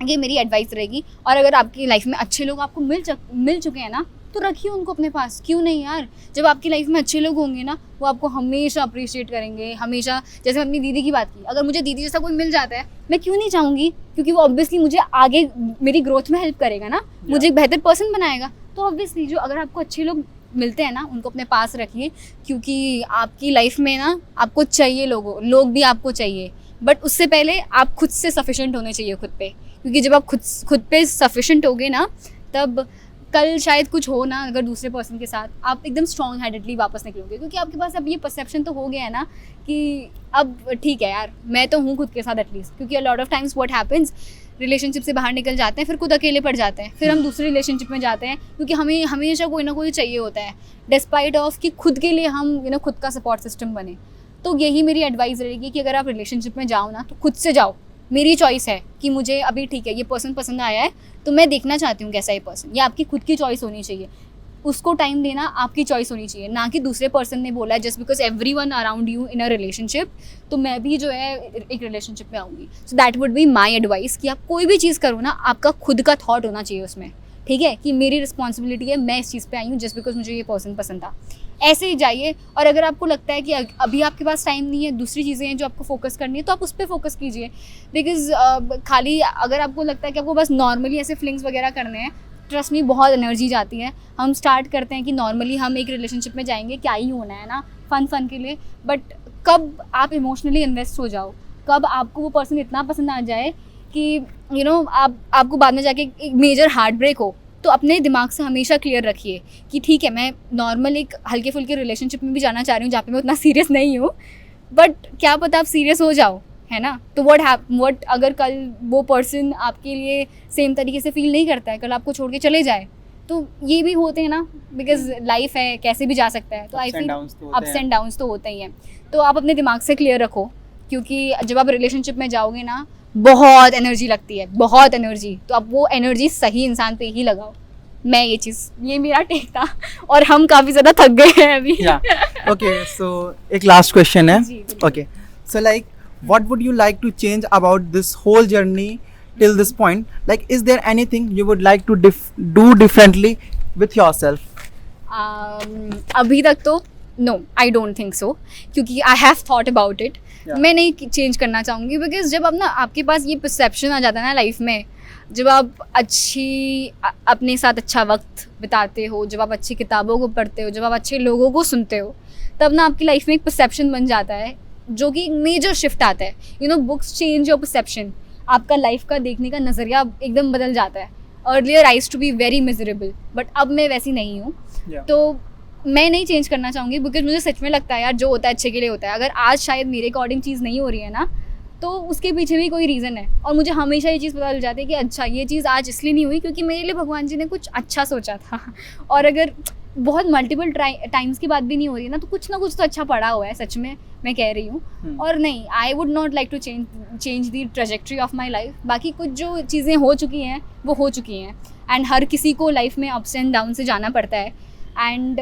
ये मेरी एडवाइस रहेगी। और अगर आपकी लाइफ में अच्छे लोग आपको मिल चुके हैं ना, तो रखिए उनको अपने पास। क्यों नहीं यार? जब आपकी लाइफ में अच्छे लोग होंगे ना, वो आपको हमेशा अप्रिशिएट करेंगे, हमेशा। जैसे अपनी दीदी की बात की, अगर मुझे दीदी जैसा कोई मिल जाता है, मैं क्यों नहीं चाहूँगी? क्योंकि वो ऑब्वियसली मुझे आगे मेरी ग्रोथ में हेल्प करेगा ना, मुझे एक बेहतर पर्सन बनाएगा। तो ऑब्वियसली जो अगर आपको अच्छे लोग मिलते हैं ना, उनको अपने पास रखिए। क्योंकि आपकी लाइफ में ना आपको चाहिए लोग भी आपको चाहिए, बट उससे पहले आप खुद से सफिशिएंट होने चाहिए खुद पे। क्योंकि जब आप खुद पे सफिशिएंट होगे ना, तब कल शायद कुछ हो ना अगर दूसरे पर्सन के साथ, आप एकदम स्ट्रॉन्ग हेडेडली वापस निकलोगे। क्योंकि आपके पास अब ये परसेप्शन तो हो गया है ना कि अब ठीक है यार, मैं तो हूँ खुद के साथ एटलीस्ट। क्योंकि अ lot of times what happens, relationship से बाहर निकल जाते हैं, फिर खुद अकेले पड़ जाते हैं, फिर हम दूसरे रिलेशनशिप में जाते हैं। क्योंकि हमें हमेशा कोई ना कोई चाहिए होता है, डिस्पाइट ऑफ कि खुद के लिए हम खुद का सपोर्ट सिस्टम बने। तो यही मेरी एडवाइस रहेगी कि अगर आप रिलेशनशिप में जाओ ना, तो खुद से जाओ। मेरी चॉइस है कि मुझे अभी ठीक है, ये पर्सन पसंद आया है, तो मैं देखना चाहती हूँ कैसा है पर्सन। ये आपकी खुद की चॉइस होनी चाहिए। उसको टाइम देना आपकी चॉइस होनी चाहिए, ना कि दूसरे पर्सन ने बोला है। Just because everyone around you in a relationship, तो मैं भी जो है एक रिलेशनशिप में आऊँगी। So that would be my advice कि आप कोई भी चीज़ करो ना, आपका खुद का थॉट होना चाहिए उसमें, ठीक है? कि मेरी रिस्पॉन्सिबिलिटी है, मैं इस चीज़ पे आई हूँ जस्ट बिकॉज मुझे ये पर्सन पसंद था। ऐसे ही जाइए। और अगर आपको लगता है कि अभी आपके पास टाइम नहीं है, दूसरी चीज़ें हैं जो आपको फोकस करनी है, तो आप उस पर फोकस कीजिए। बिकॉज खाली अगर आपको लगता है कि आपको बस नॉर्मली ऐसे फ्लिंग्स वगैरह करने हैं, ट्रस्ट में बहुत एनर्जी जाती है। हम स्टार्ट करते हैं कि नॉर्मली हम एक रिलेशनशिप में जाएंगे, क्या ही होना है ना, फन के लिए। बट कब आप इमोशनली इन्वेस्ट हो जाओ, कब आपको वो पर्सन इतना पसंद आ जाए कि आपको बाद में जाके एक मेजर हार्ट ब्रेक हो, तो अपने दिमाग से हमेशा क्लियर रखिए कि ठीक है, मैं नॉर्मल एक हल्के फुल्के रिलेशनशिप में भी जाना चाह रही हूँ जहाँ पे मैं उतना सीरियस नहीं हूँ, बट क्या पता आप सीरियस हो जाओ, है ना। तो व्हाट अगर कल वो पर्सन आपके लिए सेम तरीके से फील नहीं करता है, कल आपको छोड़ के चले जाए, तो ये भी होते हैं ना, बिकॉज लाइफ है, कैसे भी जा सकता है। तो I feel ups and downs तो होते ही हैं। तो आप अपने दिमाग से क्लियर रखो, क्योंकि जब आप रिलेशनशिप में जाओगे ना, बहुत एनर्जी लगती है, बहुत एनर्जी, तो आप वो एनर्जी सही इंसान पे ही लगाओ। मैं ये मेरा टेक था, और हम काफ़ी ज़्यादा थक गए हैं अभी। ओके, सो एक लास्ट क्वेश्चन है। जी, बिल्कुल। Okay, so like what would you like to change about this whole journey till this point? Like, is there anything you would like to do differently with yourself? अभी तक तो no, I don't think so, क्योंकि I have thought about it. मैं नहीं चेंज करना चाहूँगी, बिकॉज जब अब ना आपके पास ये परसेप्शन आ जाता है ना लाइफ में, जब आप अपने साथ अच्छा वक्त बिताते हो, जब आप अच्छी किताबों को पढ़ते हो, जब आप अच्छे लोगों को सुनते हो, तब ना आपकी लाइफ में एक परसेप्शन बन जाता है, जो कि मेजर शिफ्ट आता है। You know, books change your perception, आपका लाइफ का देखने का नज़रिया एकदम बदल जाता है। Earlier I used to be very miserable, but अब मैं वैसी नहीं हूँ। तो मैं नहीं चेंज करना चाहूँगी, बिकॉज मुझे सच में लगता है यार, जो होता है अच्छे के लिए होता है। अगर आज शायद मेरे अकॉर्डिंग चीज़ नहीं हो रही है ना, तो उसके पीछे भी कोई रीज़न है, और मुझे हमेशा ये चीज़ पता चल जाती है कि अच्छा, ये चीज़ आज इसलिए नहीं हुई क्योंकि मेरे लिए भगवान जी ने कुछ अच्छा सोचा था। और अगर बहुत मल्टीपल टाइम्स की बात भी नहीं हो रही है ना कुछ तो अच्छा पड़ा हुआ है, सच में मैं कह रही हूँ। और नहीं, I would not like to change the trajectory of my life. बाकी कुछ जो चीज़ें हो चुकी हैं वो हो चुकी हैं, एंड हर किसी को लाइफ में अप्स एंड डाउन से जाना पड़ता है। एंड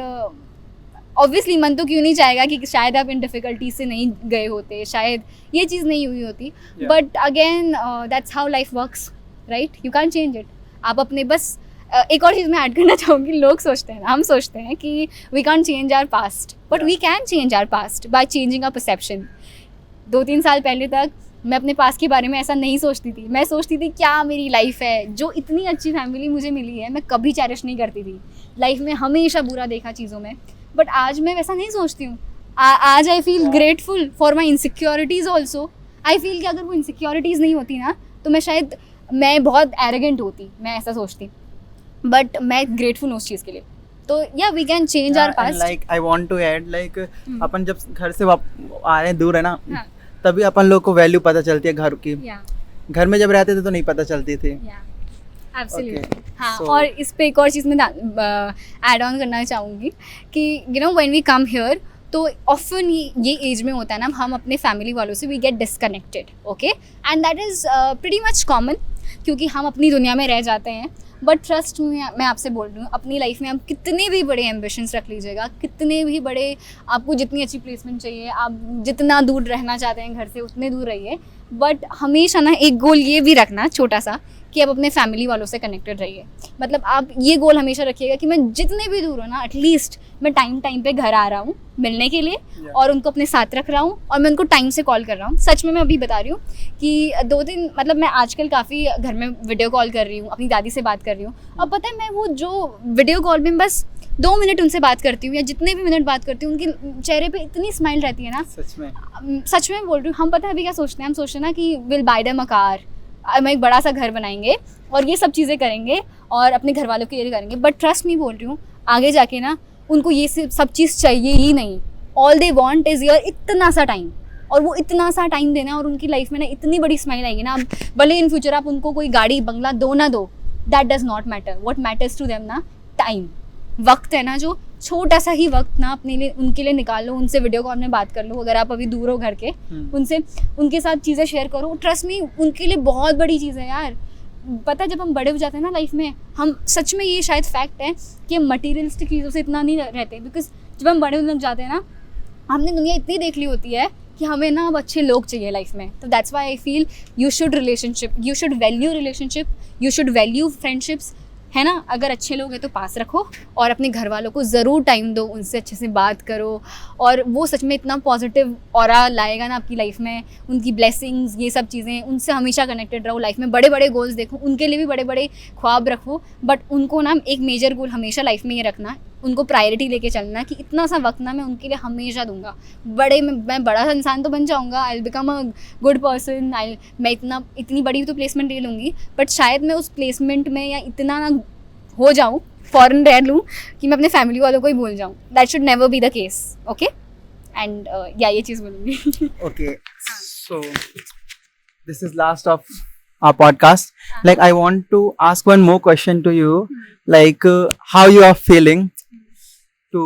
ऑब्वियसली मन तो क्यों नहीं चाहेगा कि शायद आप इन डिफ़िकल्टी से नहीं गए होते, शायद ये चीज़ नहीं हुई होती, but again that's how life works, right? You can change it. आप अपने बस एक और चीज़ मैं ऐड करना चाहूँगी, लोग सोचते हैं, हम सोचते हैं कि we can change our past, but we can change our past by changing our perception. 2-3 साल पहले तक मैं अपने पास्ट के बारे में ऐसा नहीं सोचती थी। मैं सोचती थी क्या मेरी लाइफ है, जो इतनी अच्छी फैमिली मुझे मिली है, मैं कभी चेरिश नहीं करती थी। लाइफ में हमेशा बुरा देखा चीज़ों में, बट आज मैं वैसा नहीं सोचती हूँ। आज I feel grateful for my insecurities also. I feel कि अगर वो इनसिक्योरिटीज़ नहीं होती ना, तो मैं बहुत एरोगेंट होती, मैं ऐसा सोचती। बट मैं ग्रेटफुल हूँ उस चीज़ के लिए। तो या we can change our past. Like I want to add, like अपन जब घर से आ रहे हैं दूर है ना, तभी अपन लोग को वैल्यू पता चलती है घर की। घर में जब रहते थे तो नहीं पता चलती थी। एब्सोल्युटली। हाँ, और इस पे एक और चीज़ मैं ऐड ऑन करना चाहूँगी कि you know, when we come here, तो ऑफन ये एज में होता है ना, हम अपने फैमिली वालों से we get disconnected, okay, and that is pretty much common, क्योंकि हम अपनी दुनिया में रह जाते हैं। बट ट्रस्ट मैं आपसे बोल रही हूँ, अपनी लाइफ में आप कितने भी बड़े एम्बिशंस रख लीजिएगा, कितने भी बड़े, आपको जितनी अच्छी प्लेसमेंट चाहिए, आप जितना दूर रहना चाहते हैं घर से उतने दूर रहिए, बट हमेशा ना एक गोल ये भी रखना छोटा सा, कि आप अपने फैमिली वालों से कनेक्टेड रहिए। मतलब आप ये गोल हमेशा रखिएगा कि मैं जितने भी दूर हूँ ना, एटलीस्ट मैं टाइम पे घर आ रहा हूँ मिलने के लिए, और उनको अपने साथ रख रहा हूँ, और मैं उनको टाइम से कॉल कर रहा हूँ। सच में मैं अभी बता रही हूँ कि 2 दिन, मतलब मैं आजकल काफ़ी घर में वीडियो कॉल कर रही हूँ, अपनी दादी से बात कर रही हूँ, और पता है मैं वो जो वीडियो कॉल में बस 2 मिनट उनसे बात करती हूँ, या जितने भी मिनट बात करती हूँ, उनके चेहरे पे इतनी स्माइल रहती है ना। सच में बोल रही हूँ। हम पता है अभी क्या सोचते हैं, हम सोचते हैं ना कि will buy them a car, हम एक बड़ा सा घर बनाएंगे और ये सब चीज़ें करेंगे और अपने घर वालों के लिए करेंगे, बट ट्रस्ट नहीं बोल रही हूँ, आगे जाके ना उनको ये सब चीज़ चाहिए ही नहीं। All they want is your इतना सा टाइम, और वो इतना सा टाइम देना, और उनकी लाइफ में ना इतनी बड़ी स्माइल आएगी ना। भले इन फ्यूचर आप उनको कोई गाड़ी बंगला दो ना दो, that does not matter. What matters to them ना, टाइम, वक्त है ना, जो छोटा सा ही वक्त ना अपने लिए, उनके लिए निकाल लो, उनसे वीडियो कॉल में बात कर लो, अगर आप अभी दूर हो घर के, उनके साथ चीज़ें शेयर करो। ट्रस्ट मी, उनके लिए बहुत बड़ी चीज़ है यार। पता है जब हम बड़े हो जाते हैं ना लाइफ में, हम सच में, ये शायद फैक्ट है कि हम मटीरियलिस्टिक चीज़ों से इतना नहीं रहते, बिकॉज जब हम बड़े होने जाते हैं ना, हमने दुनिया इतनी देख ली होती है कि हमें ना अब अच्छे लोग चाहिए लाइफ में। तो that's why I feel you should value relationship, you should value friendships, है ना। अगर अच्छे लोग हैं तो पास रखो, और अपने घर वालों को ज़रूर टाइम दो, उनसे अच्छे से बात करो, और वो सच में इतना पॉजिटिव ऑरा लाएगा ना आपकी लाइफ में। उनकी ब्लेसिंग्स, ये सब चीज़ें, उनसे हमेशा कनेक्टेड रहो। लाइफ में बड़े बड़े गोल्स देखो, उनके लिए भी बड़े बड़े ख्वाब रखो, बट उनको ना एक मेजर गोल हमेशा लाइफ में ये रखना, उनको प्रायोरिटी लेके चलना कि इतना सा वक्त ना मैं उनके लिए हमेशा दूंगा। मैं बड़ा सा इंसान तो बन जाऊँगा, I will become a good person, मैं इतनी बड़ी तो प्लेसमेंट ले लूँगी, बट शायद मैं उस प्लेसमेंट में या इतना ना हो जाऊँ, फॉरन रह लूँ कि मैं अपने फैमिली वालों को ही भूल जाऊँ. That should never be the case. Okay and या ये चीज़ बोलूँगी. Okay, so this is last of our podcast. Like, I want to ask one more question to you. Like, how you are feeling to,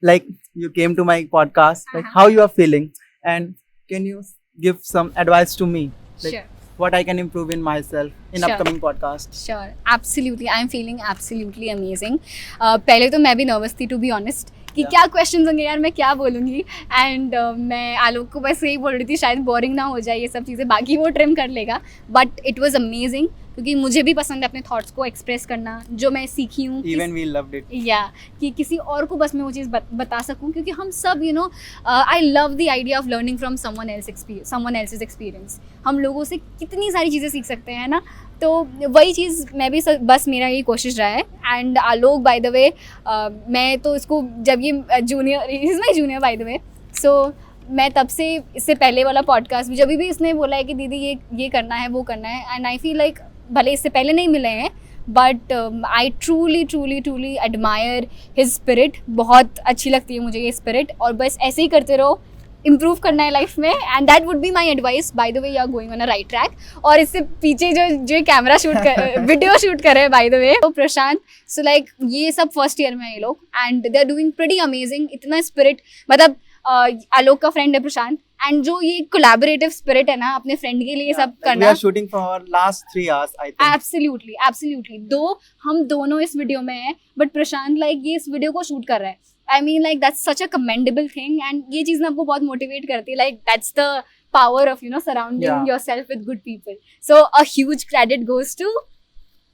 like, you came to my podcast. Like, how you are feeling, and can you give some advice to me? Like, Sure. what I can improve in myself in Sure. upcoming podcast. Sure absolutely I am feeling absolutely amazing. पहले तो मैं भी नर्वस थी टू बी ऑनेस्ट कि Yeah. क्या क्वेश्चंस होंगे यार, मैं क्या बोलूँगी. एंड मैं आलोक को बस यही बोल रही थी शायद बोरिंग ना हो जाए ये सब चीज़ें, बाकी वो ट्रिम कर लेगा. बट इट वाज अमेजिंग क्योंकि मुझे भी पसंद है अपने थॉट्स को एक्सप्रेस करना, जो मैं सीखी हूँ. Even we loved it. या कि किसी और को बस मैं वो चीज़ बता सकूं, क्योंकि हम सब you know I love the idea of learning from someone else's experience. हम लोगों से कितनी सारी चीज़ें सीख सकते हैं ना. तो वही चीज़ मैं भी बस मेरा यही कोशिश रहा है. And Alok by the way, मैं तो इसको जब ये junior is my junior by the way, so मैं तब से इससे पहले वाला पॉडकास्ट भी जब भी इसने बोला है कि दीदी ये करना है वो करना है, एंड आई फील लाइक भले इससे पहले नहीं मिले हैं but I truly admire his spirit. बहुत अच्छी लगती है मुझे ये स्पिरिट, और बस ऐसे ही करते रहो. इम्प्रूव करना है लाइफ में, and that would be my advice. By the way you are going on a right track. और इससे पीछे जो कैमरा शूट कर वीडियो शूट कर रहे हैं बाय द वे, तो प्रशांत. सो लाइक ये सब फर्स्ट ईयर में है ये लोग, and they are doing pretty amazing. इतना स्पिरिट, मतलब आलोक का फ्रेंड है प्रशांत, एंड जो ये कोलैबोरेटिव स्पिरिट है ना अपने फ्रेंड के लिए सब We करना. are shooting for our last 3 hours, I think. Absolutely दो हम दोनों इस वीडियो में हैं, बट प्रशांत लाइक ये इस वीडियो को शूट कर रहा है. I mean like that's such a commendable thing, and ये चीज़ ना आपको बहुत मोटिवेट करती है. Like that's the power of you know surrounding Yeah. Yourself with good people. So a huge credit goes to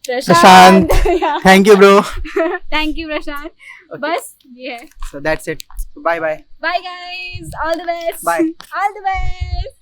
Prashant. Thank you, bro. Thank you Prashant. Okay. बस ये है. So that's it. Bye bye. Bye guys, all the best. Bye. All the best.